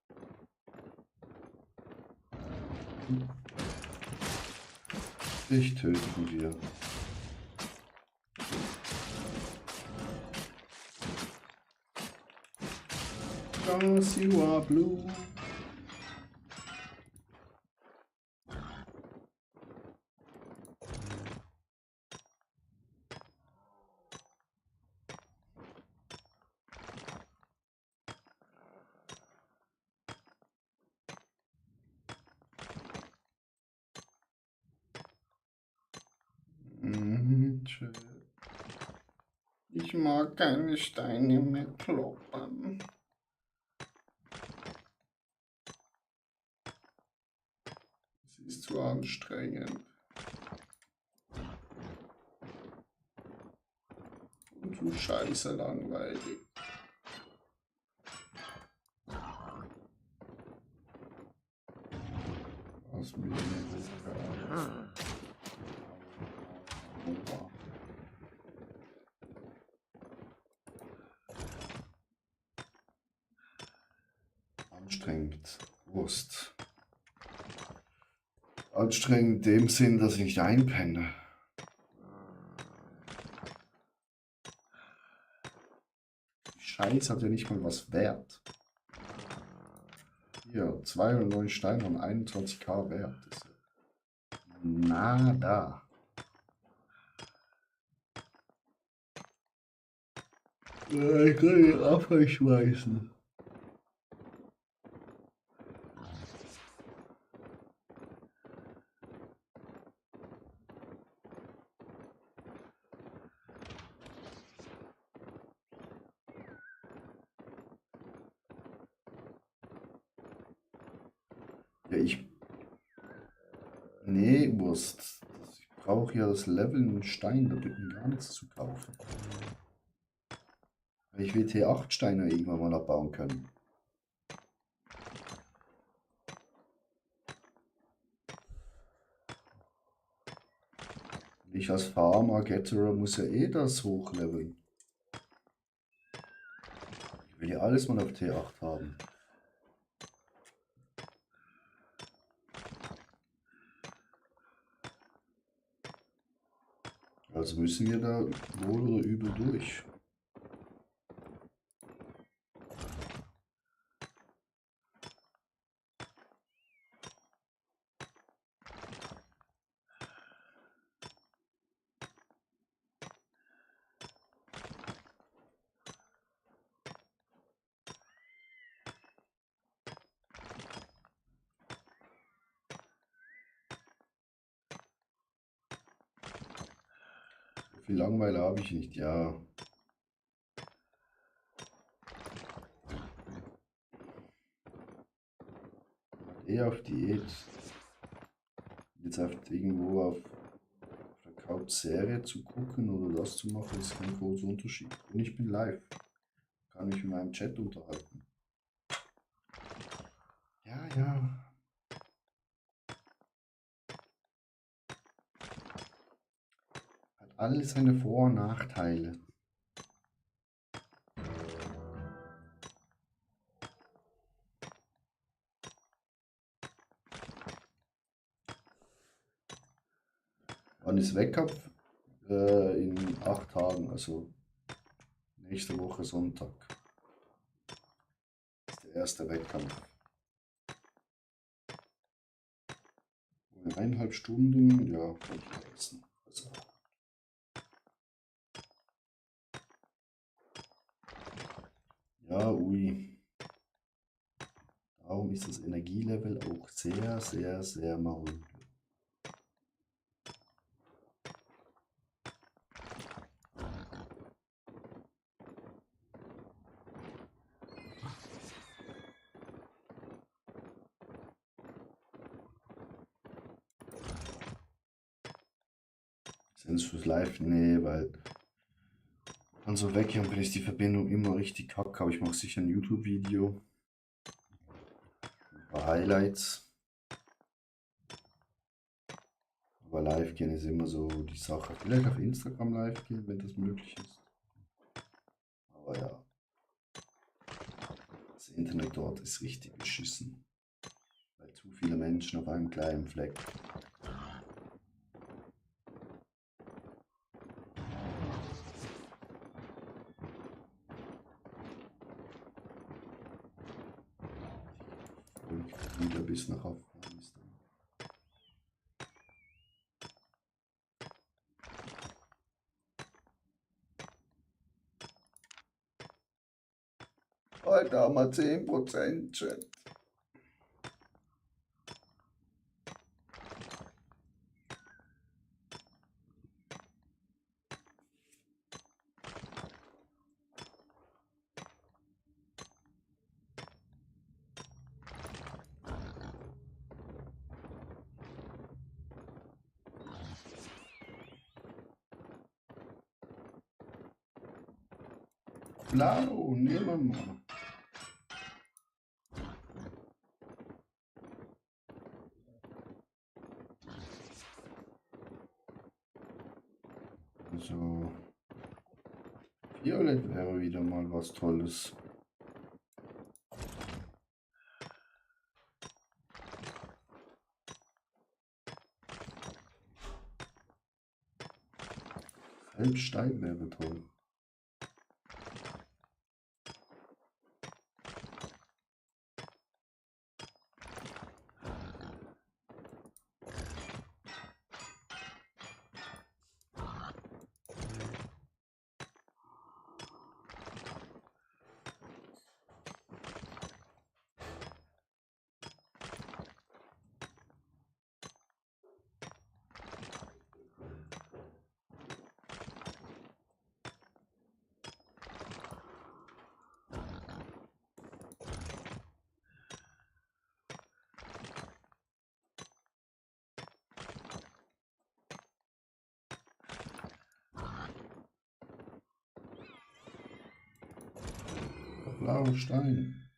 [SPEAKER 1] Ich töte dir. Cause you are blue. Ich mag keine Steine mehr kloppern. Es ist zu anstrengend. Und zu scheiße langweilig. Was mir anstrengend. Wurst. Anstrengend in dem Sinn, dass ich nicht einpenne. Die Scheiße hat ja nicht mal was wert. Hier, 209 Steine und 21k wert. Das ist nada. Ich kann ihn abschmeißen. Ja, Nee, Wurst. Ich brauche ja das Level in Stein, da bringt mir gar nichts zu kaufen. Weil ich will T8 Steine irgendwann mal abbauen können. Ich als Farmer, Getterer muss ja eh das hochleveln. Ich will ja alles mal auf T8 haben. Also müssen wir da wohl oder übel durch. So viel Langeweile habe ich nicht, ja. Eher auf Diät. Jetzt einfach irgendwo auf der Couch Serie zu gucken oder das zu machen, ist kein großer Unterschied. Und ich bin live. Kann mich in meinem Chat unterhalten. Ja, ja. Hat alles seine Vor- und Nachteile. Wann ist Wettkampf? In 8 Tagen, also nächste Woche Sonntag. Ist der erste Wettkampf. In 1,5 Stunden, ja, kann ich vergessen. Also, ja, ui. Darum ist das Energielevel auch sehr, sehr, sehr marode. Sens fürs Live? Nee, weil an so Weckern ist die Verbindung immer richtig kacke, aber ich mache sicher ein YouTube-Video. Ein paar Highlights. Aber live gehen ist immer so die Sache. Vielleicht auf Instagram live gehen, wenn das möglich ist. Aber ja. Das Internet dort ist richtig beschissen. Weil zu viele Menschen auf einem kleinen Fleck. Und wieder bis nach Afghanistan. Heute haben wir 10% Chat. Blau, nehmen wir mal. So. Violett wäre wieder mal was Tolles. Feldstein wäre toll. blauer Stein.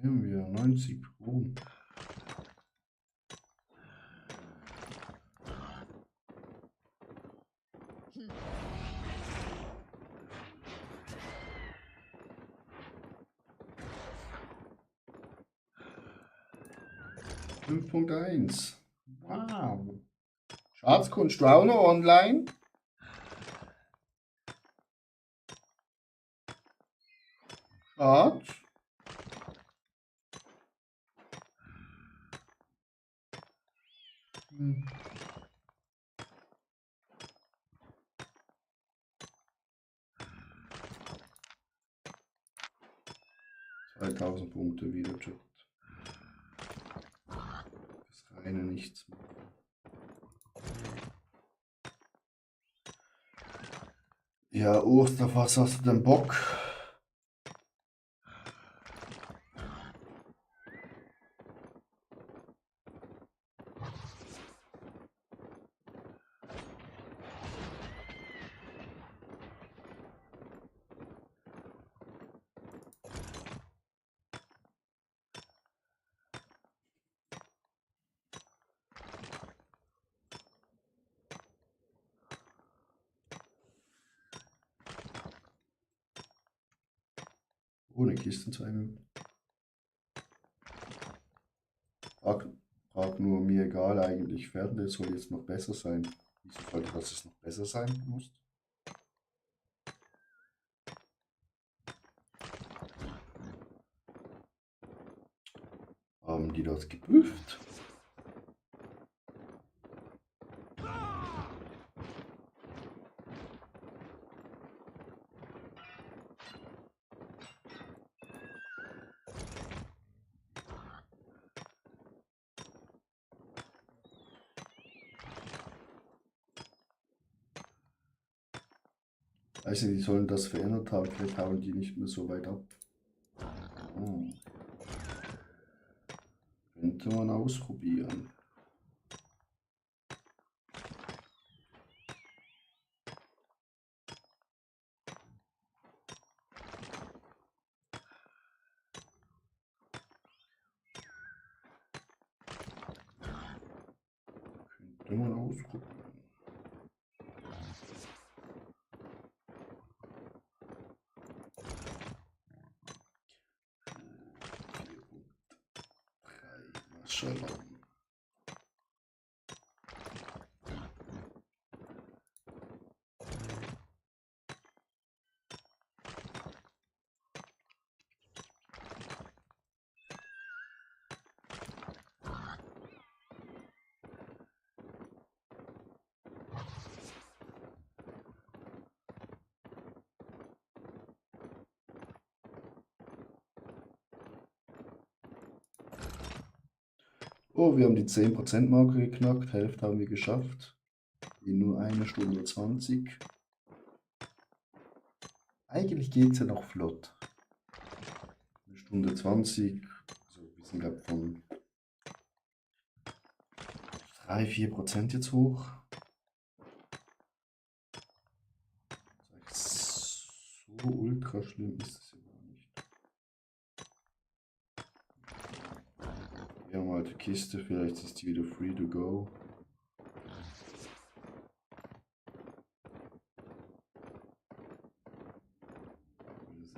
[SPEAKER 1] Nehmen wir 90 Rom. .1. Wow. Schatz, kommst du auch noch online? Schatz? Hm. 2000 Punkte wieder checkt. Das reine nichts mehr. Ja, Urs, auf was hast du denn Bock? Ohne Kisten 2 Minuten. Frag nur, mir egal eigentlich. Fernseher soll jetzt noch besser sein. Wieso sollte das jetzt noch besser sein muss? Haben die das geprüft? Also die sollen das verändert haben, vielleicht hauen die nicht mehr so weit ab. Oh. Könnte man ausprobieren. Könnte man ausprobieren. Shalom. Oh, wir haben die 10% Marke geknackt, Hälfte haben wir geschafft. In nur 1 Stunde 20. Eigentlich geht es ja noch flott. 1 Stunde 20, also wir sind glaube von 3-4% jetzt hoch. So ultra schlimm ist es ja gar nicht. Wir haben halt die Kiste, vielleicht ist die wieder free to go.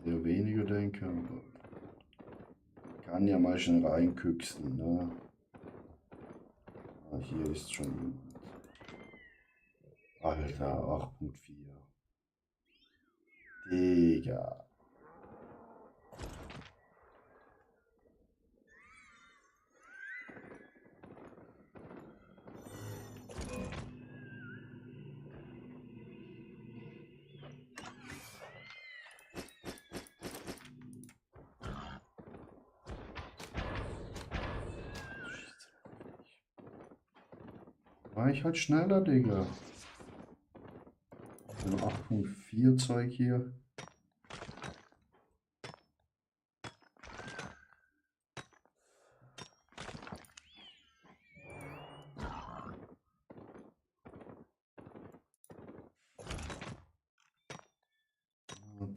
[SPEAKER 1] Eher weniger denke, aber kann ja mal schnell reinküchsen, ne? Ah, hier ist schon. Alter, 8.4. Digga. War ich halt schneller, Digga. 8.4 Zeug hier.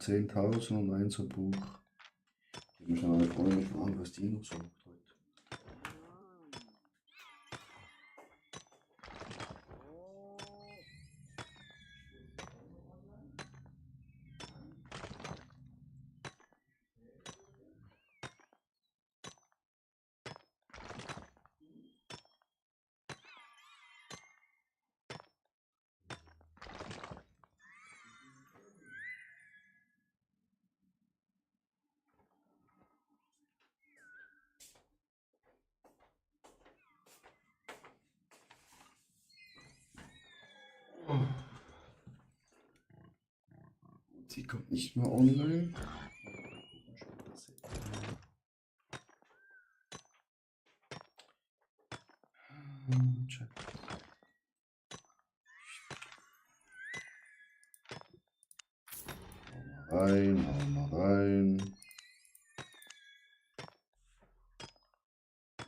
[SPEAKER 1] 10.000 und ein so Buch. Ich muss mal freuen, fragen, was die noch sagt heute. Sie kommt nicht mehr online. Chat. Hau mal rein.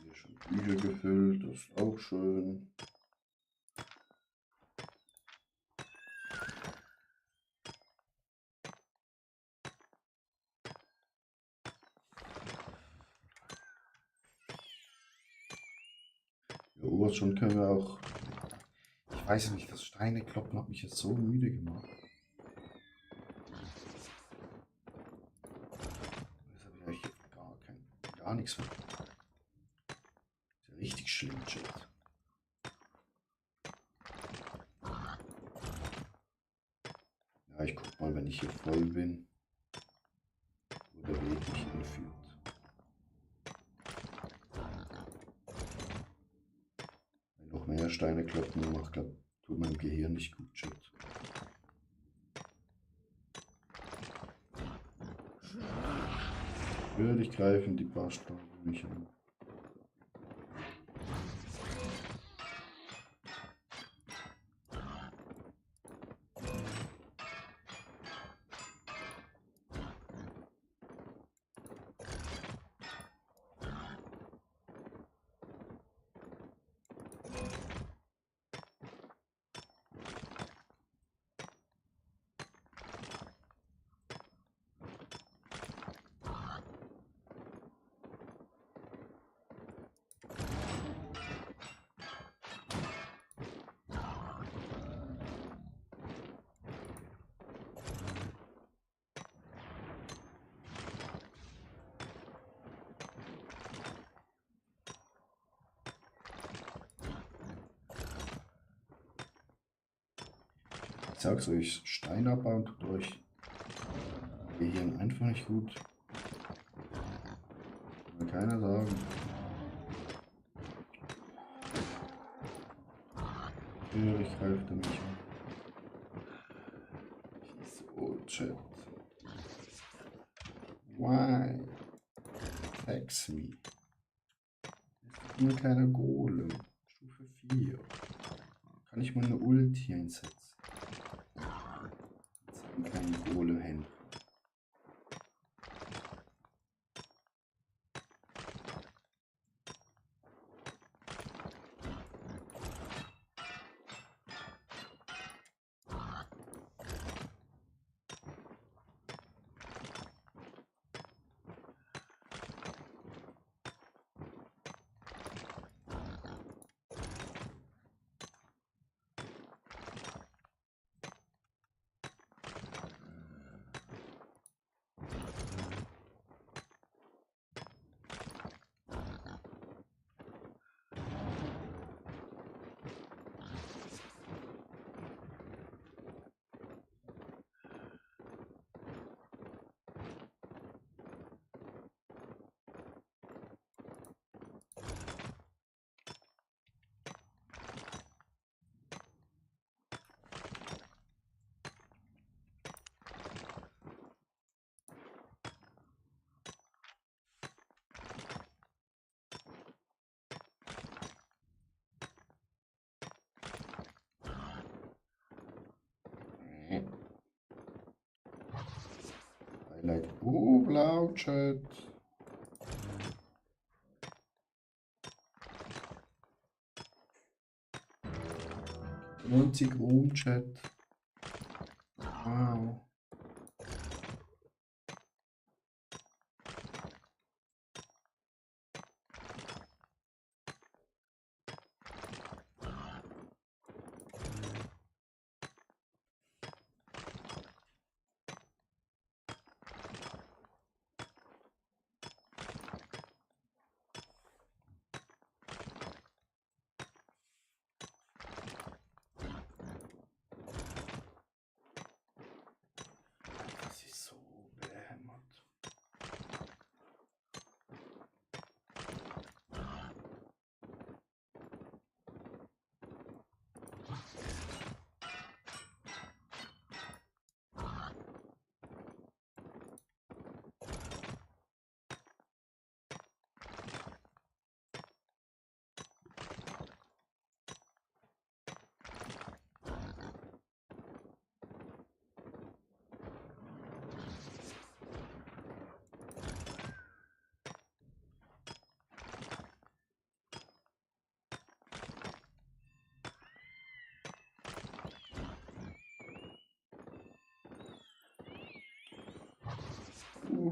[SPEAKER 1] Hier schon Bücher gefüllt, das ist auch schön. Ja, schon können wir auch. Ich weiß nicht, das Steine kloppen hat mich jetzt so müde gemacht. Jetzt habe ich eigentlich gar nichts mehr. Ist ja richtig schlimm, Chat. Ja, ich guck mal, wenn ich hier voll bin, wo der Weg mich hinführt. Wenn noch mehr Steine kloppen macht, tut meinem Gehirn nicht gut, Chat. Würde ich greifen, die Barstaube nicht an. Ich sag's euch, Stein abbauen tut euch Gehirn einfach nicht gut. Kann mir keiner sagen. Natürlich greift er mich an. So, Chat. Why? Text me. Das ist nur ein kleiner Golem. Stufe 4. Kann ich mal eine Ulti einsetzen? Kein Golem-Händler. Highlight. Blau, Chat. $90 Ruhm, Chat. Wow.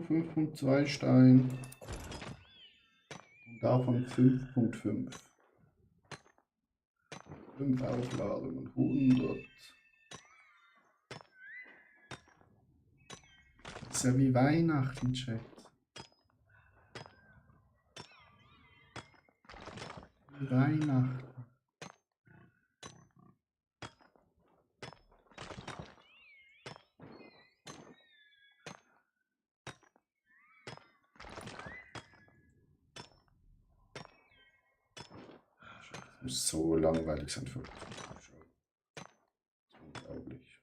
[SPEAKER 1] 5.2 Stein. Und davon 5.5. 5 Aufladungen, 100. Das ist ja wie Weihnachten, Chat. Wie Weihnachten. Das muss so langweilig sein für Zuschauer. Unglaublich.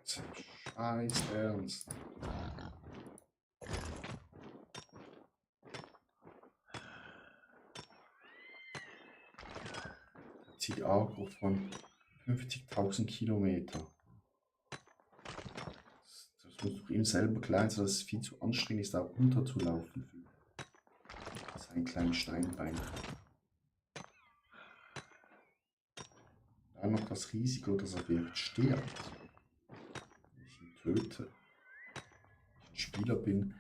[SPEAKER 1] Das ist scheiß Ernst. Zieht Agro von 50.000 Kilometer. Das muss doch ihm selber klein sein, dass es viel zu anstrengend ist, da runterzulaufen. Das ist ein kleines Steinbein. Dann noch das Risiko, dass er wirklich stirbt. Wenn ich ihn töte. Wenn ich ein Spieler bin,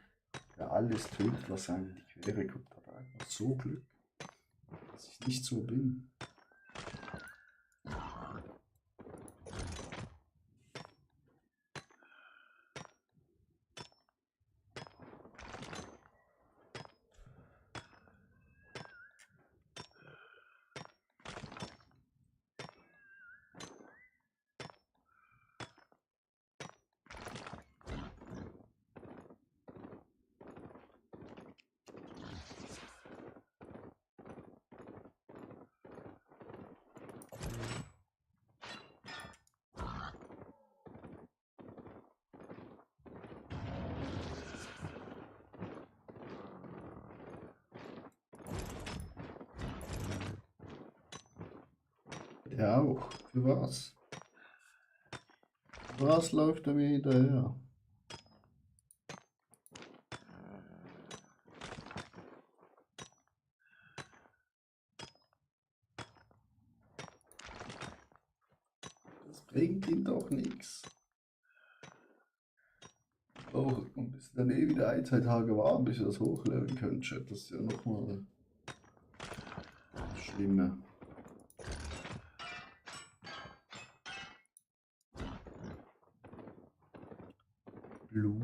[SPEAKER 1] der alles tötet, was einem in die Quere kommt. Aber einfach so Glück, dass ich nicht so bin. Der auch. Für was? Für was läuft er mir hinterher? Das bringt ihm doch nichts. Oh, und bis dann eh wieder 1, 2 Tage warten, bis ihr das hochleveln könnt, Chat. Das ist ja nochmal schlimmer. Blue.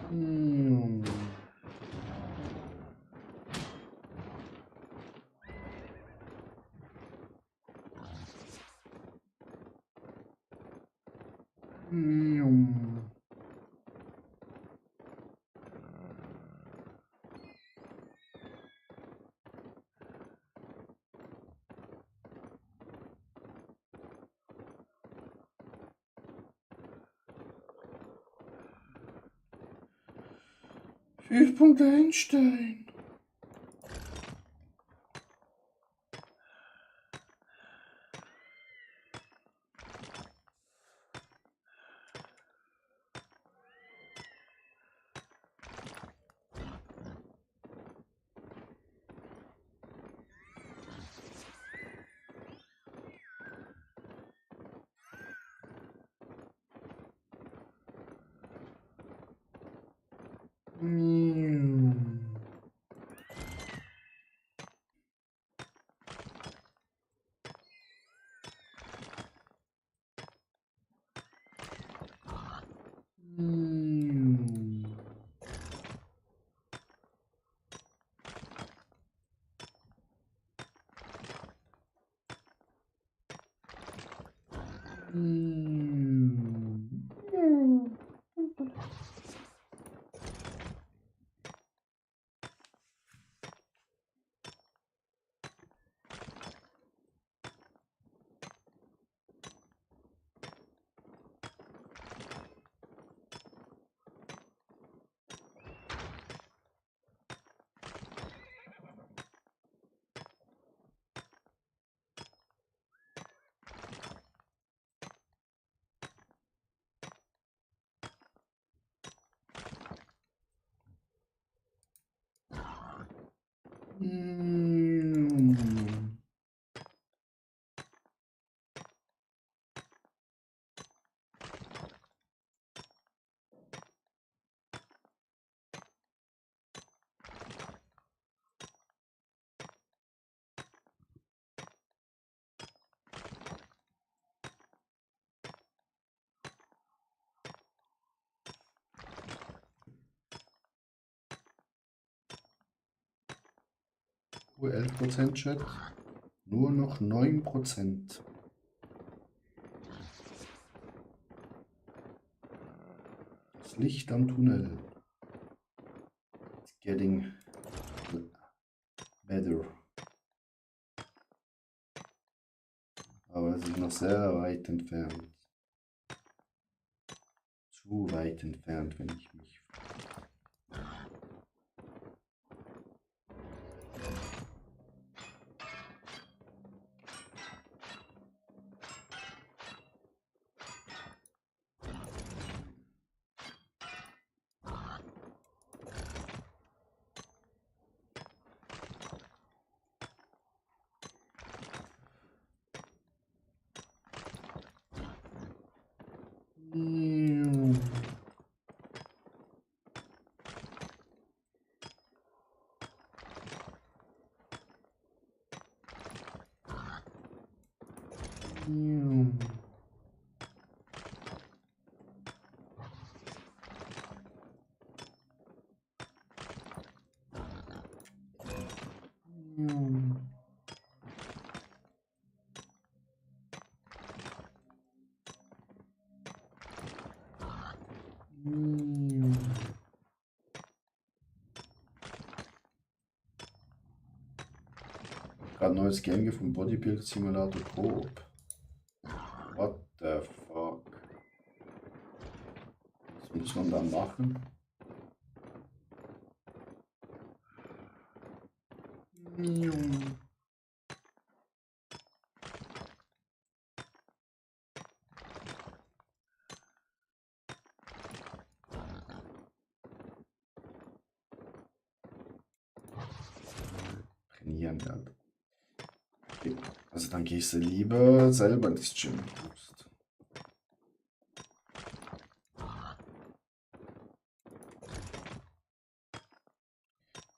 [SPEAKER 1] Hm. Hm. 5.1 Stein. Hm. Hm. Hm. Nur 11% Chat. Nur noch 9%. Das Licht am Tunnel. It's getting better. Aber es ist noch sehr weit entfernt. Zu weit entfernt, wenn ich mich frage. Gerade neues Game gefunden, Bodybuild Simulator Coop. What the fuck? Was muss man da machen? Trainieren, ja. Okay. Also dann gehst du lieber selber ins Gym.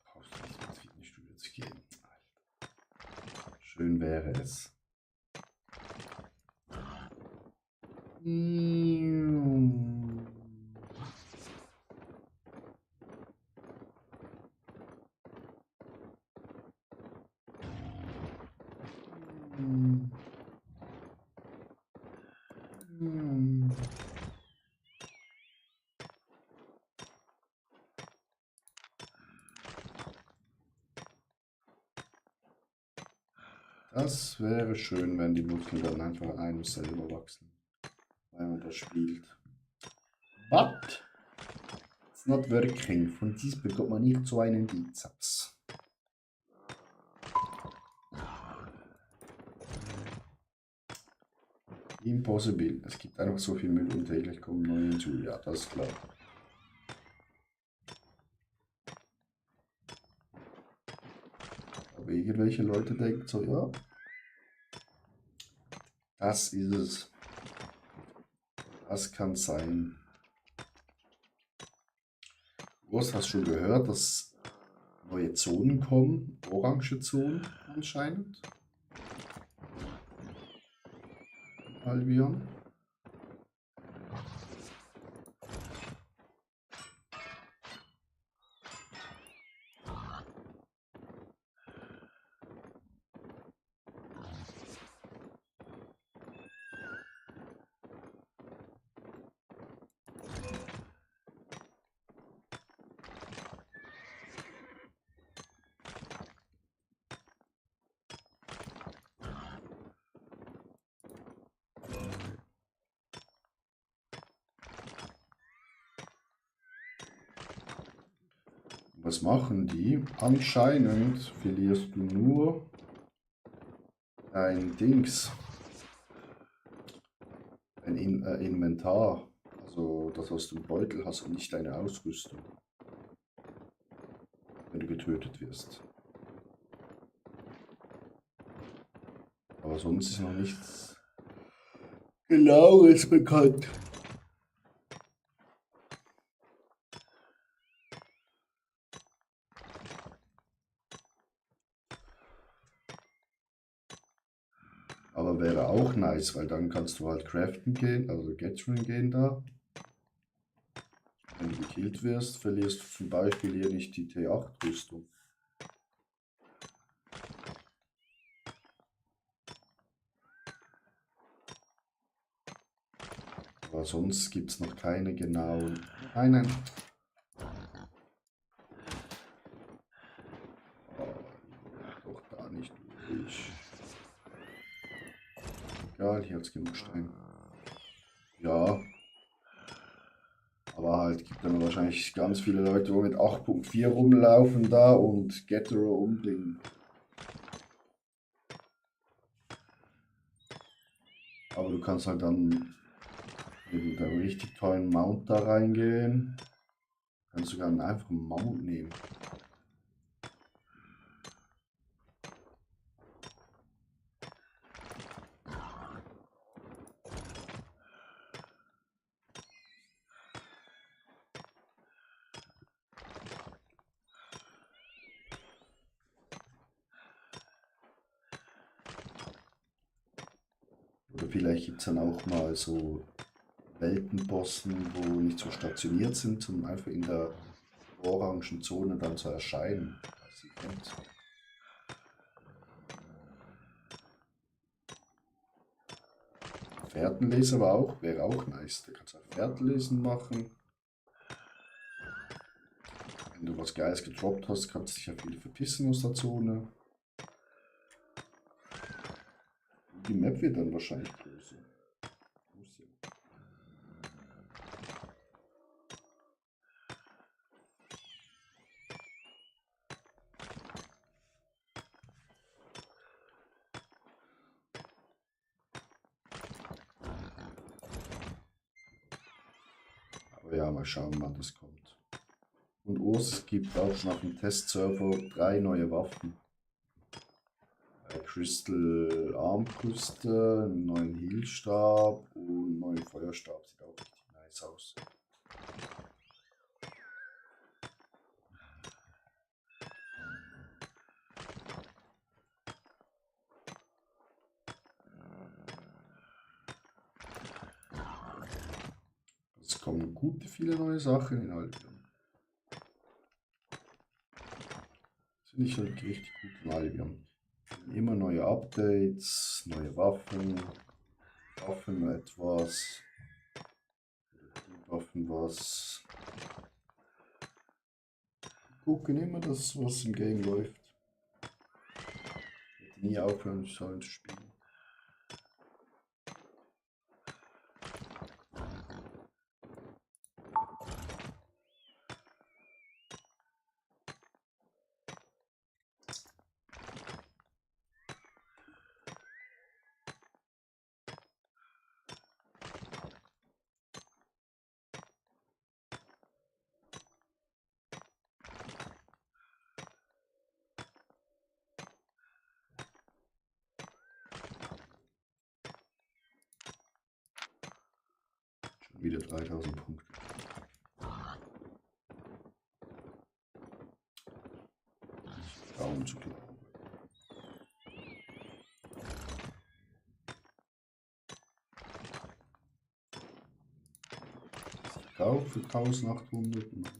[SPEAKER 1] Brauchst du nicht ins Fitnessstudio zu gehen. Schön wäre es. Das wäre schön, wenn die Muskeln dann einfach einem selber wachsen, weil man das spielt. But it's not working. Von dies bekommt man nicht so einen Bizeps. Impossible. Es gibt einfach so viel Müll und täglich kommen neue hinzu. Ja, das ist klar. Aber irgendwelche Leute denken so, ja, das ist es. Das kann sein. Was hast du schon gehört, dass neue Zonen kommen? Orange Zonen anscheinend. Albion. Was machen die? Anscheinend verlierst du nur ein Dings. Ein Inventar. Also das, was du im Beutel hast und nicht deine Ausrüstung. Wenn du getötet wirst. Aber sonst ist noch nichts Genaues bekannt. Aber wäre auch nice, weil dann kannst du halt craften gehen, also Gathering gehen da. Wenn du gekillt wirst, verlierst du zum Beispiel hier nicht die T8-Rüstung. Aber sonst gibt es noch keine genauen... Nein. Oh, doch da nicht durch. Egal, hier hat es genug Stein. Ja. Aber halt gibt dann wahrscheinlich ganz viele Leute, die mit 8.4 rumlaufen da und Gatherer umbringen. Aber du kannst halt dann mit einem richtig tollen Mount da reingehen. Du kannst sogar einen einfachen Mount nehmen. Oder vielleicht gibt es dann auch mal so Weltenbossen, wo nicht so stationiert sind, sondern einfach in der orangen Zone dann zu erscheinen. Was ihr kennt. Fährtenleser wäre auch nice. Da kannst du auch Fährtenlesen machen. Wenn du was Geiles gedroppt hast, kannst du dich ja viel verpissen aus der Zone. Die Map wird dann wahrscheinlich größer. Muss ja. Aber ja, mal schauen, wann das kommt. Und es gibt auch schon auf dem Testserver 3 neue Waffen. Crystal Armbrüste, einen neuen Healstab und einen neuen Feuerstab. Sieht auch richtig nice aus. Es kommen viele neue Sachen in Albion. Das finde ich halt richtig gut in Albion. Immer neue Updates, neue Waffen etwas, die Waffen was. Gucken immer das, was im Game läuft. Ich hätte nie aufhören sollen zu spielen. Wieder 3000 Punkte. Kaum zu glauben. Ich kaufe für 1800. Nice.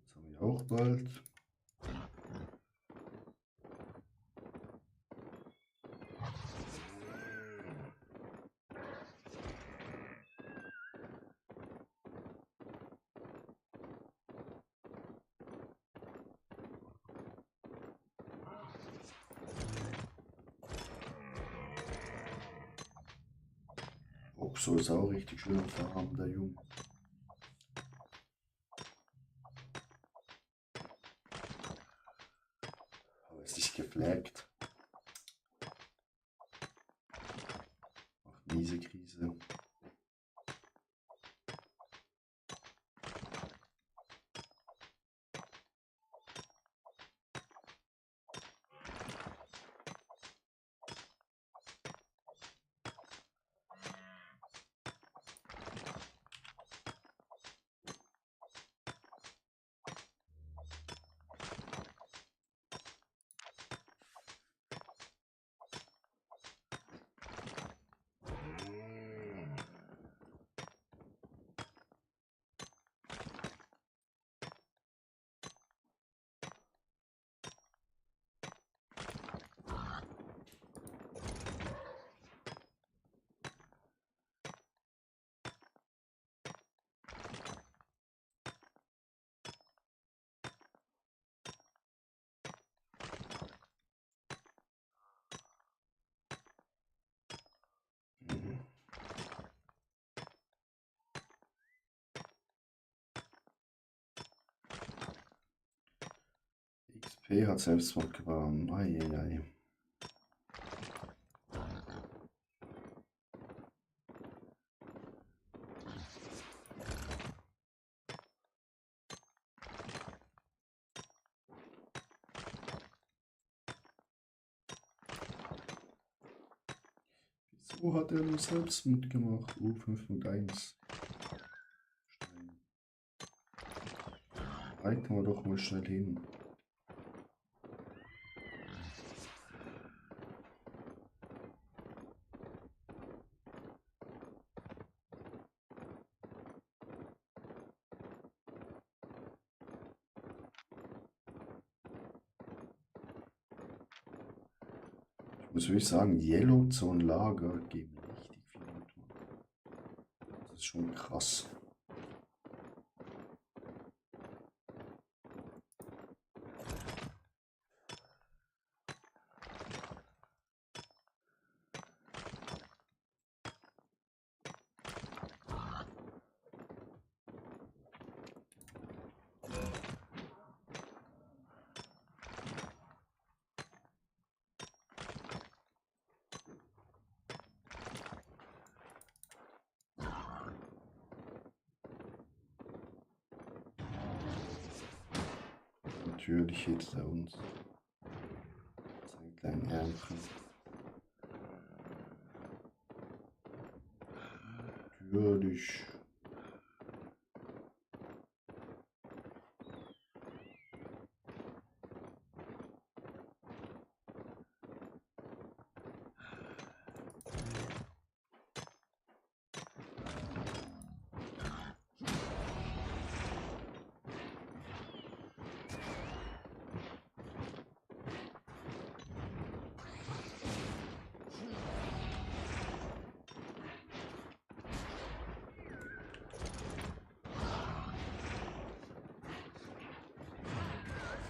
[SPEAKER 1] Das haben wir auch bald. So ist auch richtig schön auf der Arm, der Junge. Aber es ist gefleckt. Macht miese Krise. Fee hat Selbstmord gebaut. Eieiei. Wieso hat er nur Selbstmord gemacht? 5.1. Stein. Reiten wir doch mal schnell hin. Ich muss wirklich sagen, Yellowzone Lager geben richtig viel Natur. Das ist schon krass. Natürlich hittet er uns. Seinen kleinen Ärmchen. Natürlich.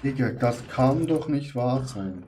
[SPEAKER 1] Digga, das kann doch nicht wahr sein.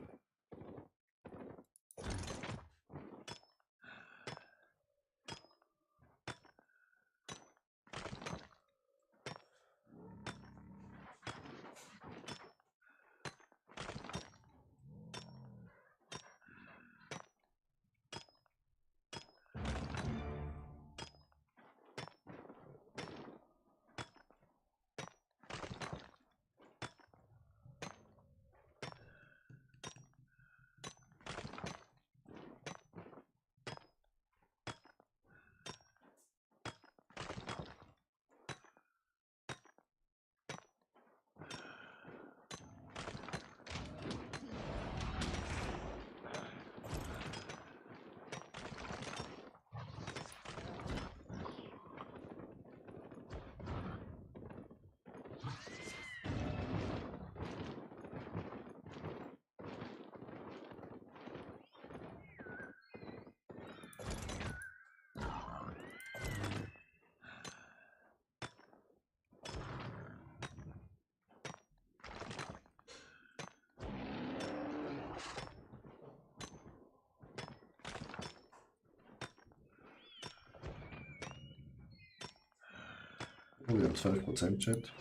[SPEAKER 1] Oh, wir haben 12% Chat.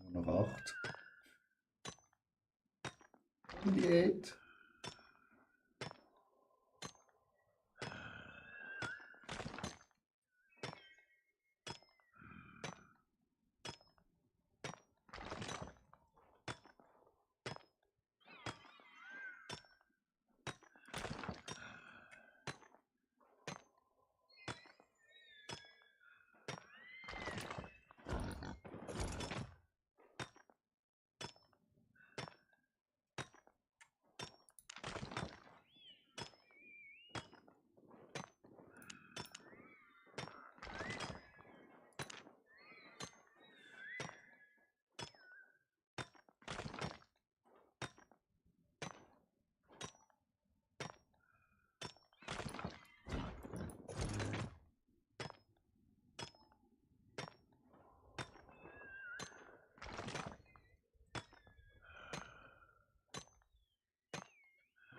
[SPEAKER 1] Nur noch 8. Diät.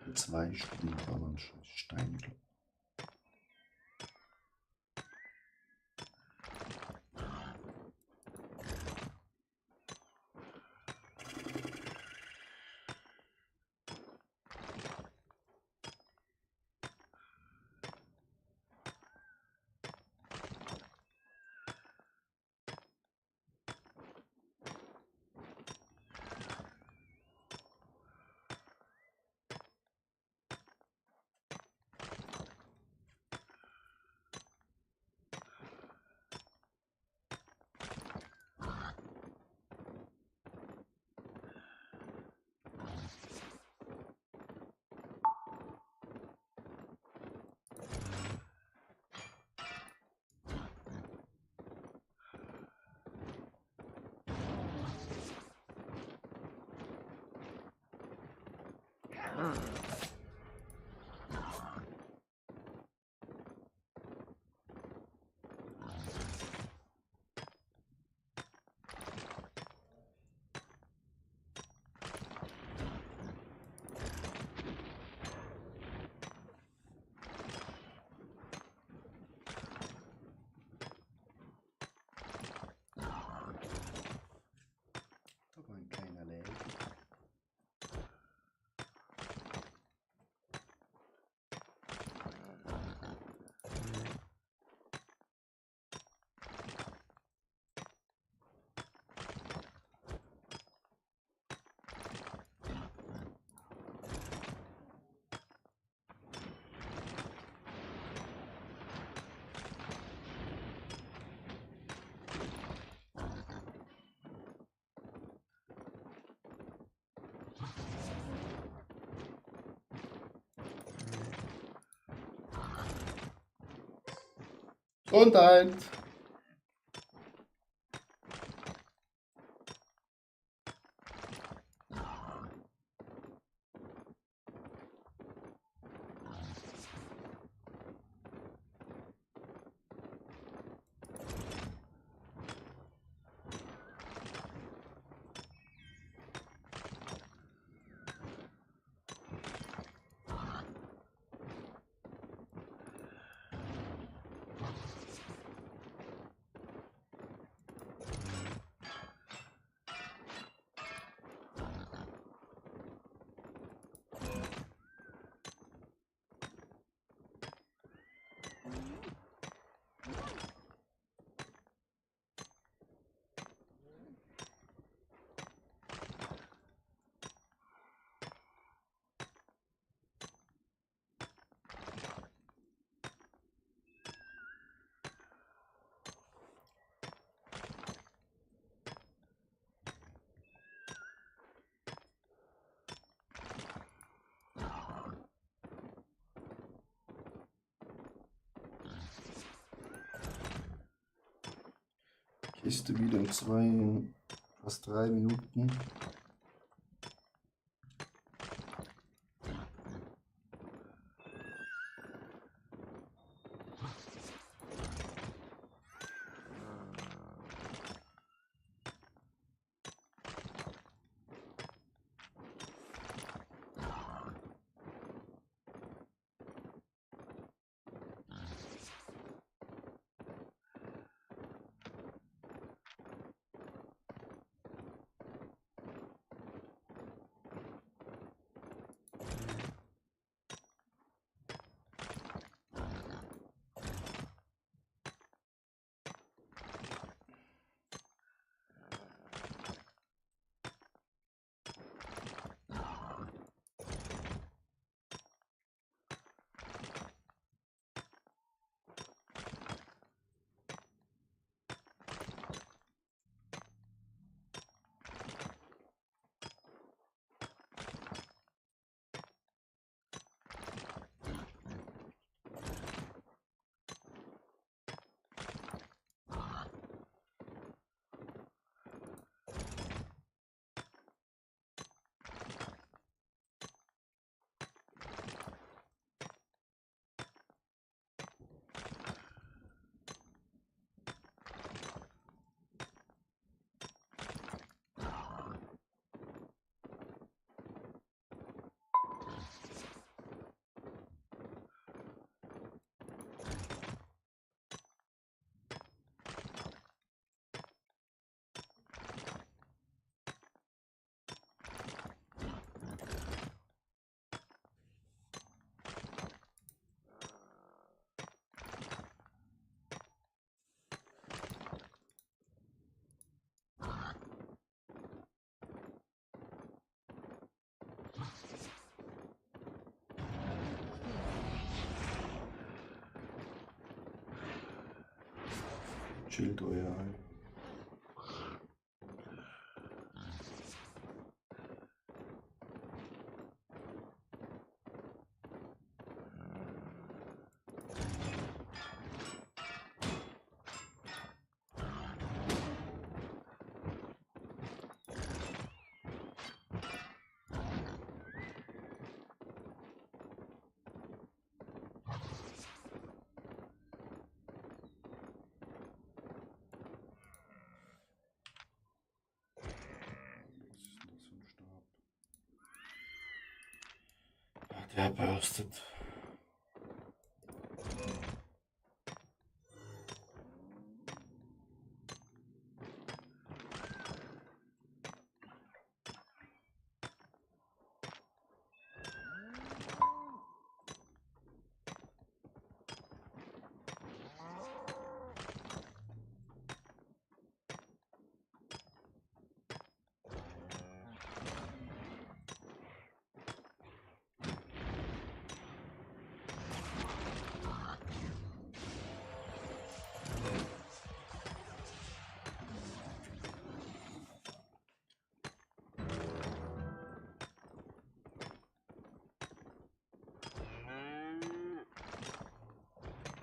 [SPEAKER 1] In 2 Stunden dauern schon Stein.
[SPEAKER 2] Aber ein kleiner Lag.
[SPEAKER 1] Gesundheit! Kiste wieder in fast 3 Minuten. Chillt euer ein. Der bürstet.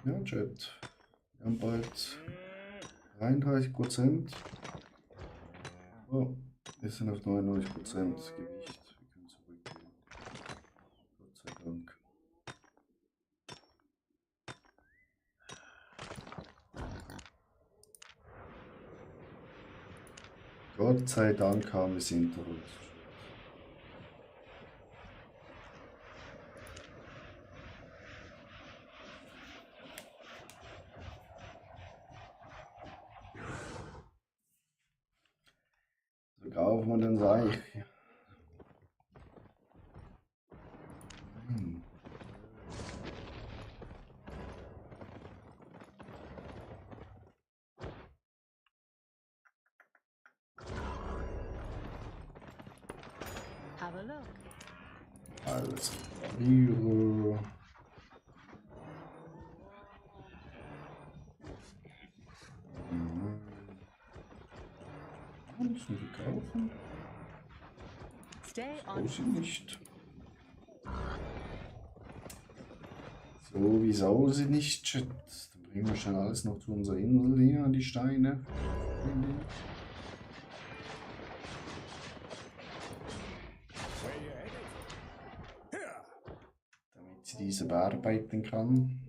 [SPEAKER 1] Ja, Chat. Wir haben bald 33%. Oh, wir sind auf 99% Gewicht. Wir können zurückgehen. Gott sei Dank. Gott sei Dank haben wir es hinter uns. So kaufen wir den Seich.
[SPEAKER 3] Have a look.
[SPEAKER 1] Alles repariere. Müssen wir kaufen?
[SPEAKER 3] Stay
[SPEAKER 1] Oh,
[SPEAKER 3] on.
[SPEAKER 1] sie nicht. Sowieso sie nicht, Chat. Dann bringen wir schon alles noch zu unserer Insel hier, die Steine.
[SPEAKER 4] Where you headed? Here.
[SPEAKER 1] Damit sie diese bearbeiten kann.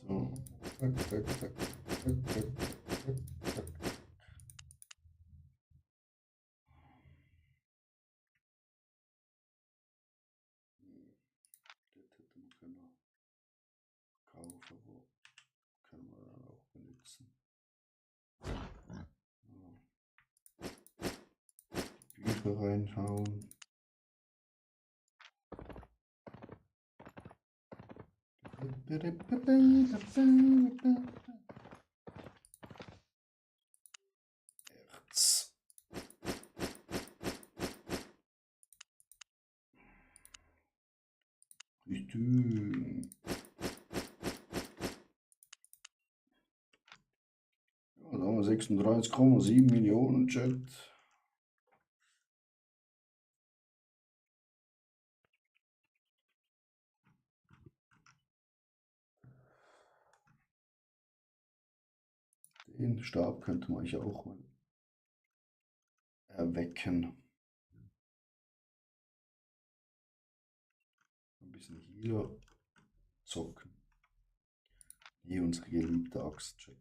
[SPEAKER 1] So. Zack, zack, zack, zack, zack, zack, zack. Das hätten wir können kaufen, wo können wir dann auch benutzen. Bücher reinhauen. Erz. Richtig. Ja, da haben wir 36,7 Millionen, Chat. Den Stab könnte man euch auch mal erwecken. Ein bisschen hier zocken. Hier unsere geliebte Axt, Chat.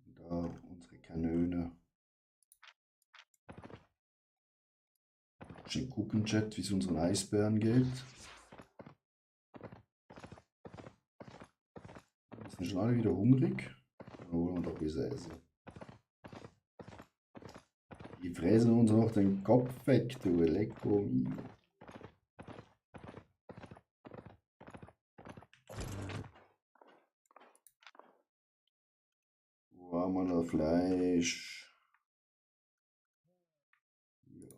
[SPEAKER 1] Und da unsere Kanone. Schön gucken, Chat, wie es unseren Eisbären geht. Sind schon alle wieder hungrig? Dann holen wir doch diese Essen. Die fräsen uns noch den Kopf weg, du Lecco mio. Wo haben wir noch Fleisch? Ja.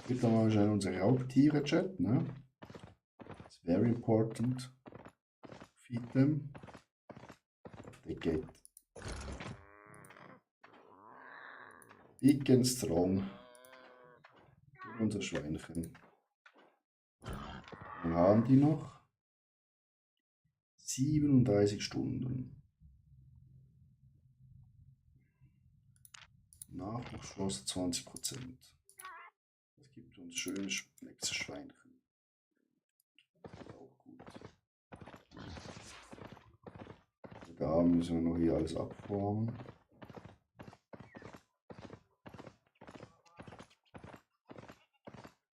[SPEAKER 1] Gibt da mal schnell unsere Raubtiere, Chat, ne? It's very important. Feed them. They get big and strong. Unser Schweinchen. Dann haben die noch 37 Stunden. Nachwuchschance 20%. Das gibt uns schöne Schweinchen. Auch gut. Da müssen wir noch hier alles abformen.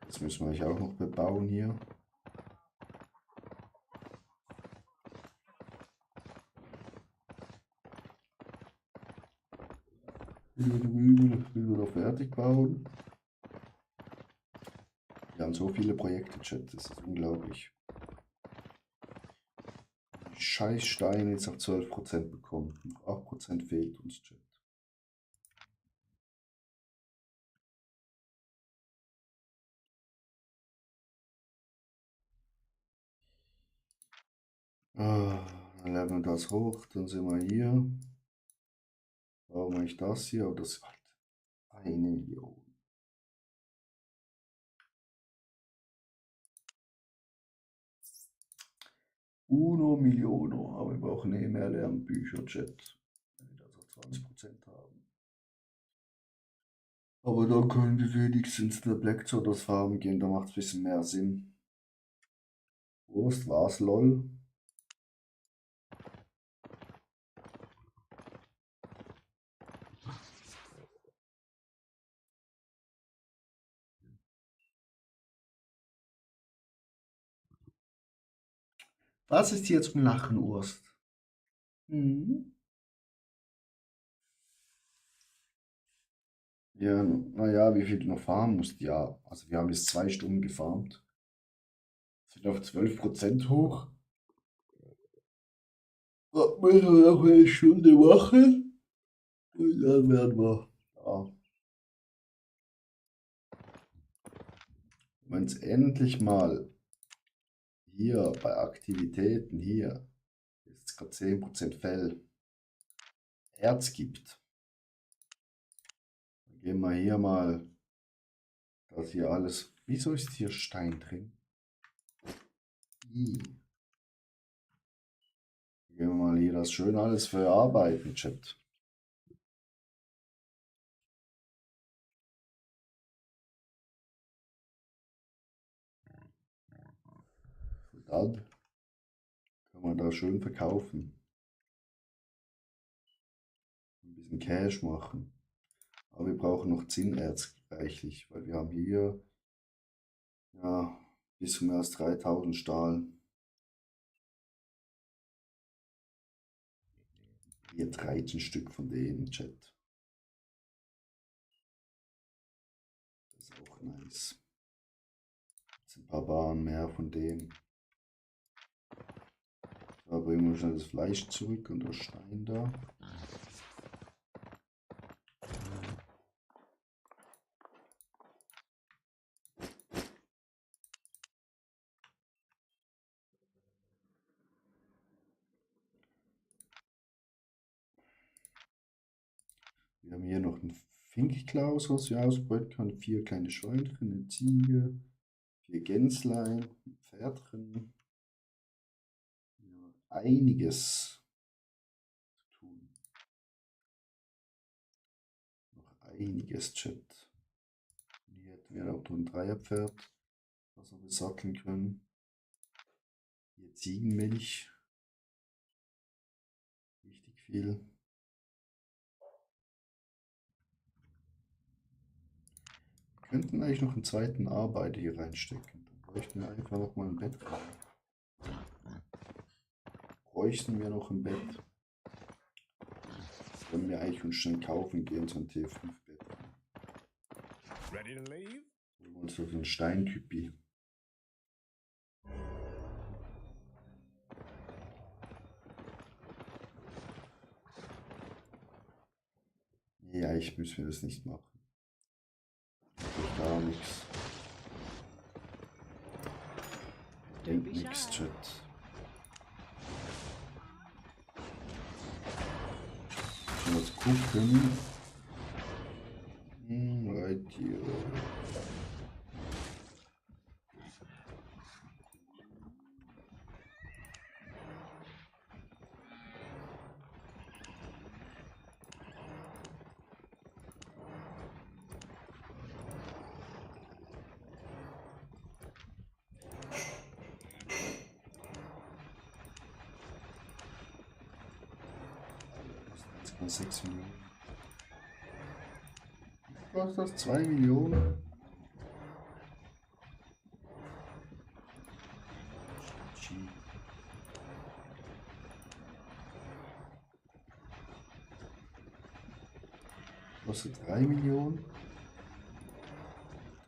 [SPEAKER 1] Das müssen wir eigentlich auch noch bebauen hier. Das will wir noch fertig bauen. Wir haben so viele Projekte, Chat, das ist unglaublich. Die scheiß Steine jetzt auf 12% bekommen. Noch 8% fehlt uns, Chat. Dann leveln wir das hoch, dann sind wir hier. Warum ich das hier? Aber das ist halt 1 Million. Uno Milliono, aber wir brauchen eh mehr Lernbücher, Chat. Wenn wir das auf 20% haben. Aber da können wir wenigstens der Blackjack das Farben gehen, da macht es ein bisschen mehr Sinn. Wurst war's, lol. Was ist hier zum Lachen, Urst? Mhm. Ja, naja, wie viel du noch farmen musst, ja. Also wir haben jetzt 2 Stunden gefarmt. Sind auf 12% hoch. Das müssen wir noch eine Stunde machen. Und dann werden wir, ja. Wenn es endlich mal hier bei Aktivitäten hier, jetzt gerade 10% Fell, Erz gibt. Dann gehen wir hier mal, das hier alles, wieso ist hier Stein drin? Gehen wir mal hier das schön alles verarbeiten, Chat. Dann kann man da schön verkaufen. Ein bisschen Cash machen. Aber wir brauchen noch Zinnerz reichlich, weil wir haben hier ja bisschen mehr als 3000 Stahl. Hier 13 Stück von denen, Chat. Das ist auch nice. Jetzt ein paar Bahnen mehr von denen. Da bringen wir schnell das Fleisch zurück und der Stein da. Wir haben hier noch einen Finkklaus, was wir ausbeuten können. 4 kleine Schweinchen, eine Ziege, 4 Gänslein, ein Pferdchen. Ja, einiges zu tun. Noch einiges, Chat. Und hier hätten wir auch noch ein Dreierpferd, was wir besatteln können. Hier Ziegenmilch. Richtig viel. Wir könnten eigentlich noch einen zweiten Arbeiter hier reinstecken. Dann bräuchten wir einfach noch mal ein Bett rein. Bräuchten wir noch ein Bett. Können wir eigentlich uns schnell kaufen gehen, so ein T5-Bett.
[SPEAKER 4] Ready to leave?
[SPEAKER 1] Und so ein Steintypi. Ja, ich muss mir das nicht machen. Gar nichts. Bringt nichts, Chat. Schon was gucken. Right hier. Das war 6 Millionen. Was das? 2 Millionen? Kostet 3 Millionen?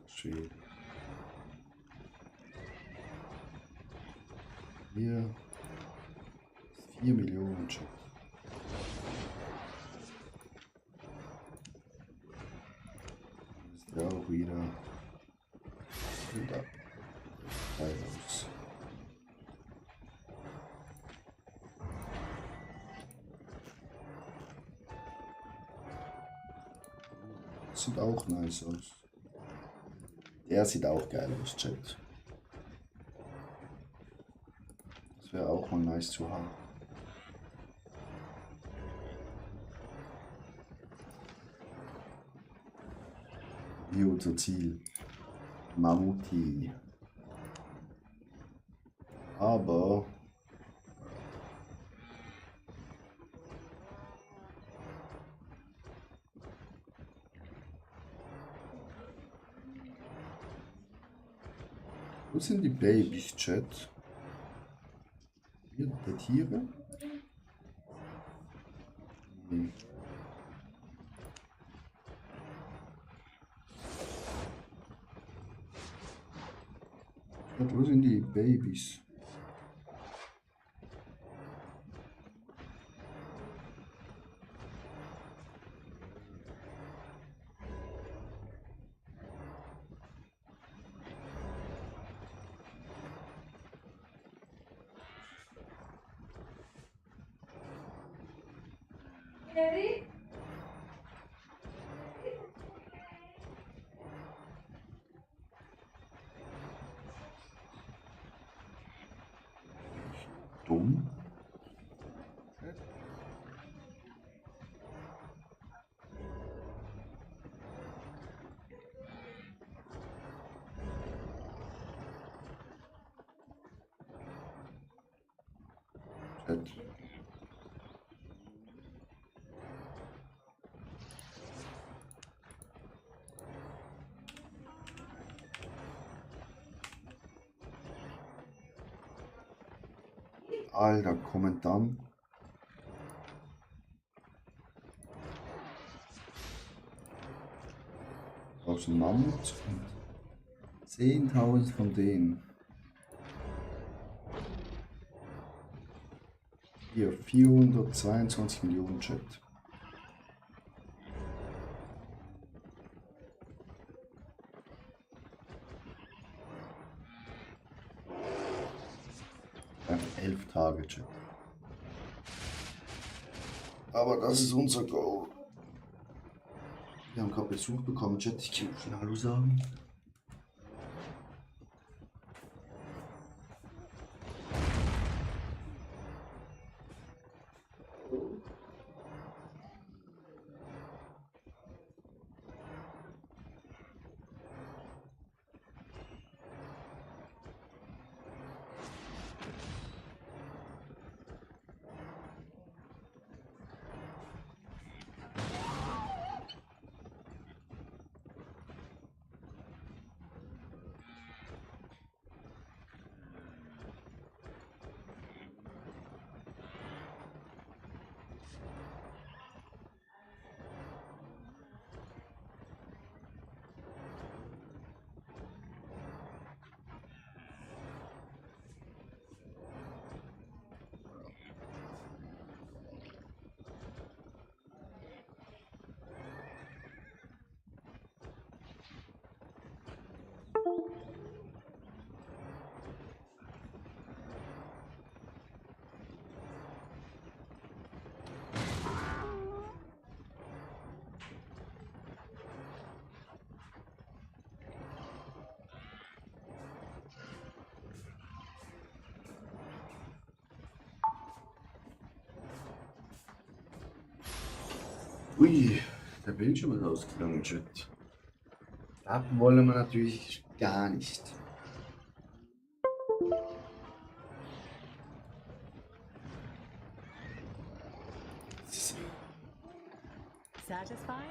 [SPEAKER 1] Das ist schön. Hier 4 Millionen Chat. Das ist ja auch wieder da. Raus. Sieht auch nice aus. Der sieht auch geil aus, Chat. Das wäre auch mal nice zu haben. Wie unser Ziel. Mammuti. Aber wo sind die Babys, Chat? Hier, der Tiere? Nee. Chat, wo sind die Babys? Dumm. Chat. Alter, Kommentar. Aus dem Mammut. 10.000 von denen. Hier 422 Millionen Chat. Einfach 11 Tage Chat. Aber das ist unser Goal. Wir haben gerade Besuch bekommen, Chat. Ich kann schon Hallo sagen. Ui, der Bildschirm ist ausgegangen, Chat. Das wollen wir natürlich gar nicht. So.
[SPEAKER 3] Satisfied?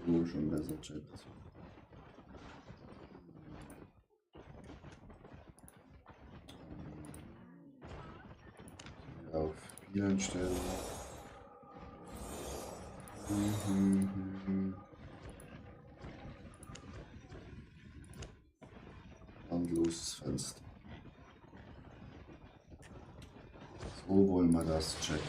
[SPEAKER 1] So, schon besser, Chat. Auf Spielen stellen. Handloses Fenster. So wollen wir das checken.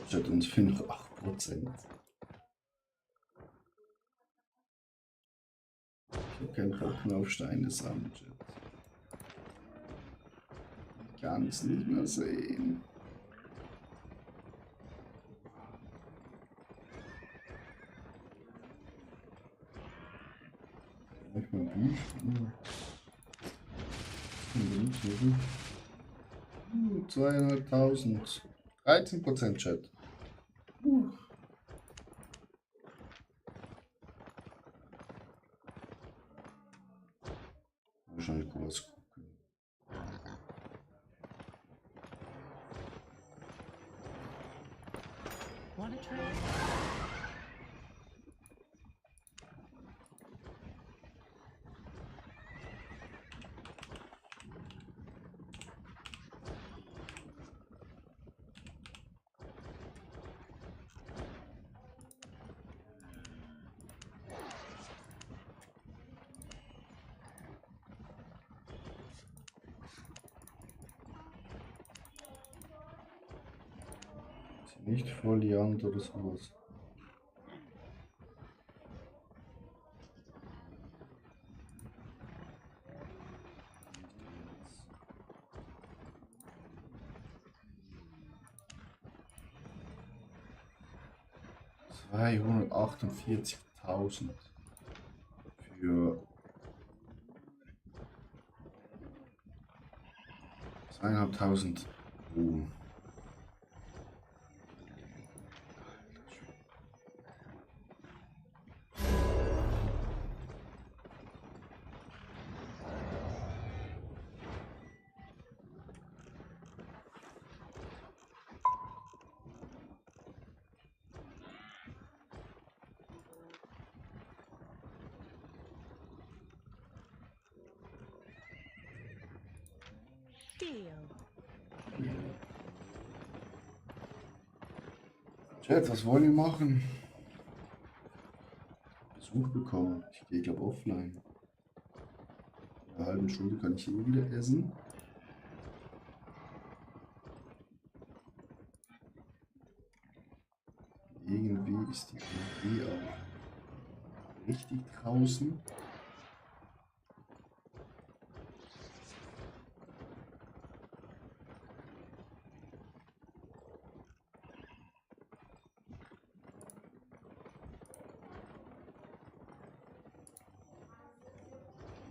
[SPEAKER 1] Chat und ich finde noch 8%. Ich habe keinen Bock mehr auf Steine sammeln, Chat. Ich kann es nicht mehr sehen. Ich mal Bücher. 200.000. 13% Chat. Wahrscheinlich kurz gucken.
[SPEAKER 3] Want a trade?
[SPEAKER 1] Nicht Foliant oder sowas. $248.000 für 2.500 Ruhm.
[SPEAKER 3] Deal.
[SPEAKER 1] Chat, was wollen wir machen? Besuch bekommen. Ich gehe, glaube offline. In einer halben Stunde kann ich hier wieder essen. Irgendwie ist die Energie auch richtig draußen.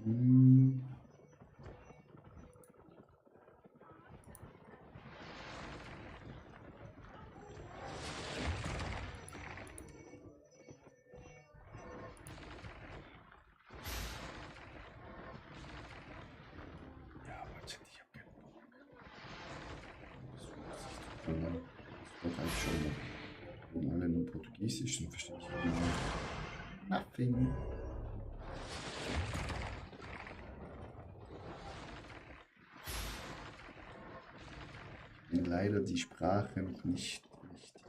[SPEAKER 1] Hm. Ja, aber Chat, ich habe keinen Bock. Das ist eigentlich schon mal. Und alle nur Portugiesisch, dann verstehe ich genau. Nothing. Ich bin leider die Sprache noch nicht richtig.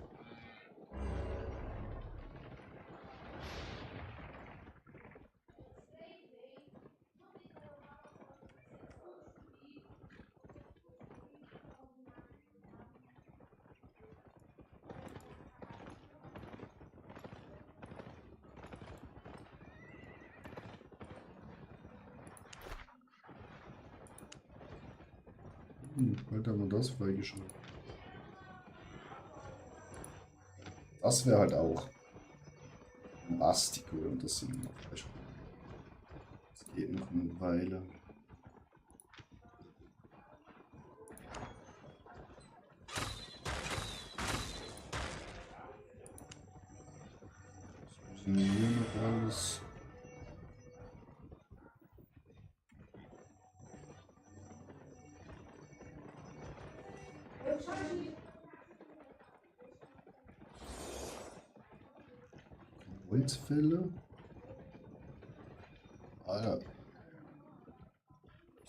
[SPEAKER 1] Bald haben wir das freigeschaltet. Das wäre halt auch ein Astico und das sind das geht noch eine Weile. Was müssen wir hier noch alles? Holzfälle. Alter. Das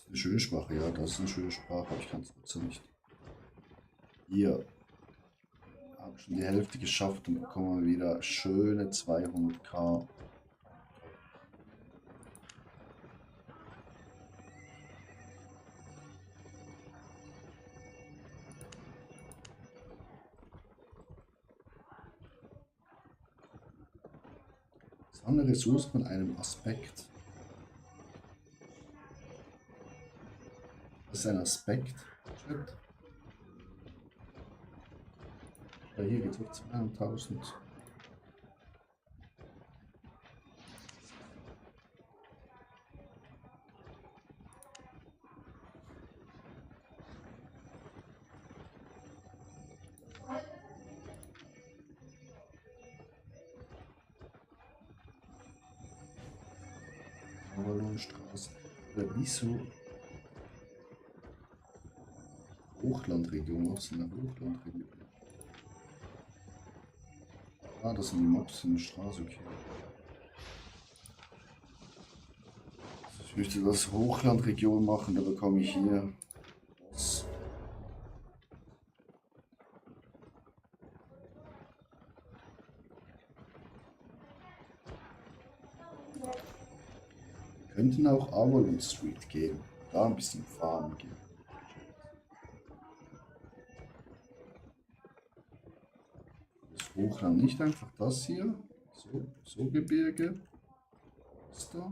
[SPEAKER 1] ist eine schöne Sprache, ja, das ist eine schöne Sprache, aber ich kann es trotzdem nicht. Hier. Habe schon die Hälfte geschafft und bekommen wir wieder schöne 200.000. Sammle Ressourcen von einem Aspekt. Was ist ein Aspekt? Chat? Ja, hier geht es auf 200.000. Avalonstraße. Oder wieso? Hochlandregion, was ist eine Hochlandregion? Ah, das sind die Mobs in der Straße, okay. Also ich möchte das Hochlandregion machen, da bekomme ich hier das. Wir könnten auch Avalon Street gehen, da ein bisschen farmen gehen. Das Hochland nicht einfach das hier, so Gebirge, ist da.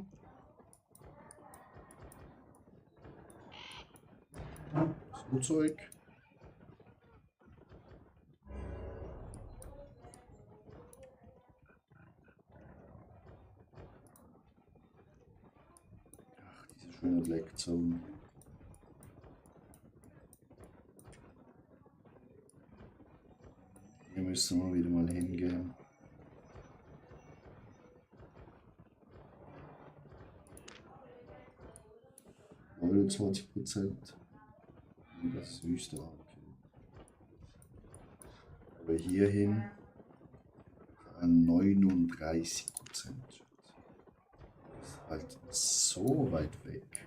[SPEAKER 1] So Zeug. Ach, diese schöne Black Zone. Hier müssen wir wieder mal hingehen. Oder 20%. Das ist Wüste, okay. Aber hierhin 39%. Das ist halt so weit weg.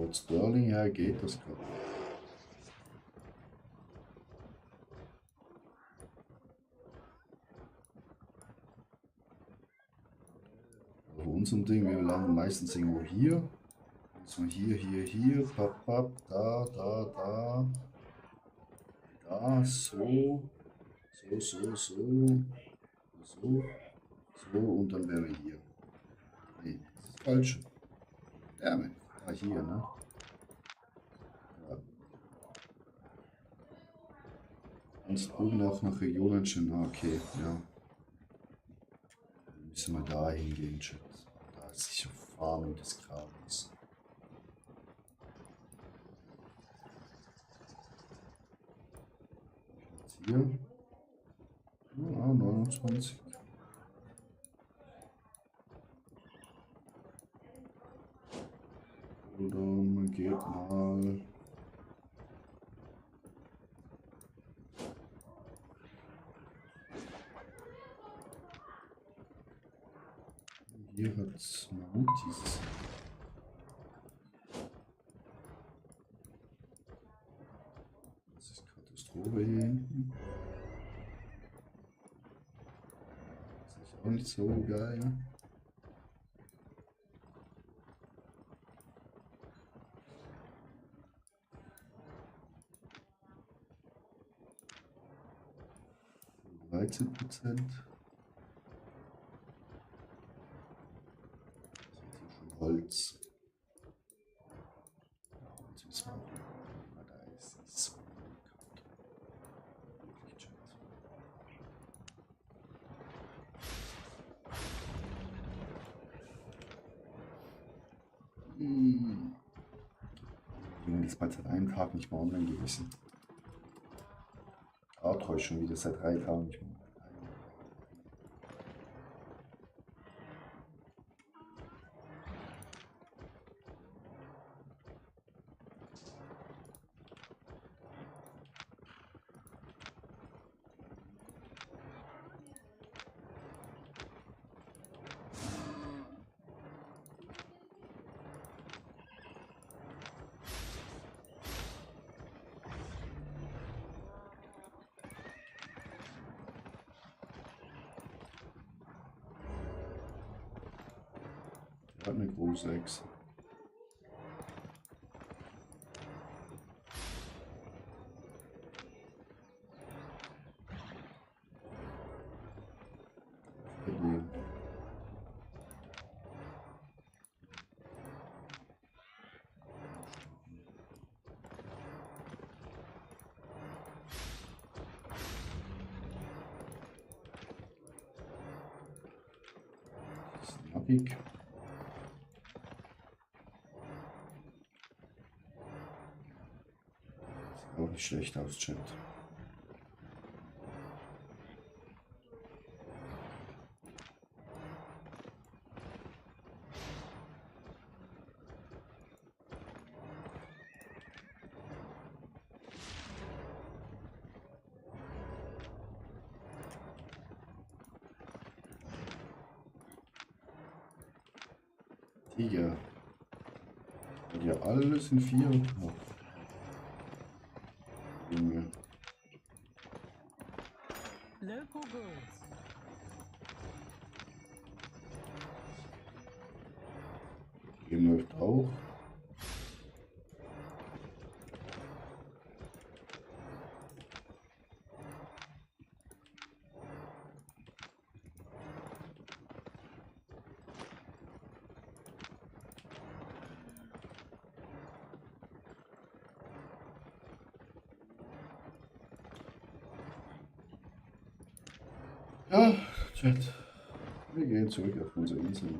[SPEAKER 1] Von Fort Sterling her geht das gerade. Auf unserem Ding, wir landen meistens irgendwo hier. So hier, papp, da, so, und dann wären wir hier. Nee, das ist falsch. Ja, hier, ne? Ja. Und oben auch nach Regionen schon, okay, ja. Dann müssen wir da hingehen, Chat. Da ist sicher Farming des Grabens. Hier. Ja, 29. Oder man geht mal. Hier hat es Mutis. Das ist Katastrophe hier hinten. Das ist auch nicht so geil. 13%. Holz. Ja, Holz müssen wir auch noch machen, weil da ist es so kalt. Wirklich, Chat. Junge, das ist bald seit einem Tag nicht mehr online gewesen. Artreu schon wieder seit 3 Tagen nicht mehr. Hat eine große Echse. Nappig. Sieht auch nicht schlecht aus, Chat. Tiger. Ja, alles in 4. Oh. Junge.
[SPEAKER 3] Local goods.
[SPEAKER 1] Game läuft auch. Ja, Chat. Wir gehen zurück auf unsere Insel.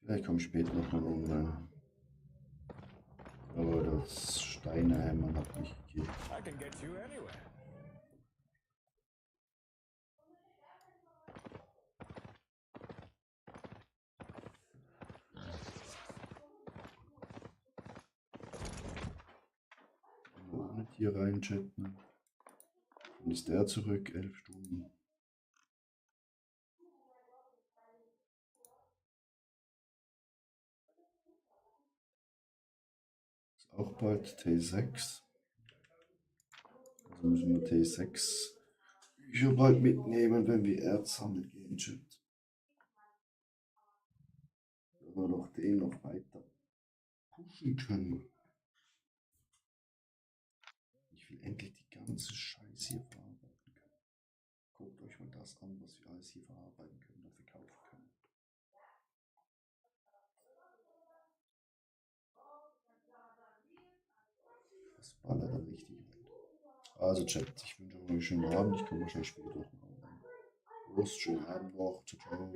[SPEAKER 1] Vielleicht komme ich später nochmal online. Aber das Steinehämmern hat mich gekillt.
[SPEAKER 4] I can get you anywhere.
[SPEAKER 1] Nicht hier rein chatten. Dann ist der zurück, 11 Stunden. Ist auch bald T6. Also müssen wir T6 Bücher bald mitnehmen, wenn wir Erz sammeln gehen, Chat. Dass wir doch den noch weiter pushen können. Ich will endlich die ganze Scheiße hier verarbeiten können. Guckt euch mal das an, was wir alles hier verarbeiten können und verkaufen können. Das ballert dann richtig rein. Also Chat, ich wünsche euch einen schönen Abend. Ich komme wahrscheinlich später noch mal online. Prost, schönen Abend noch. Ciao, ciao.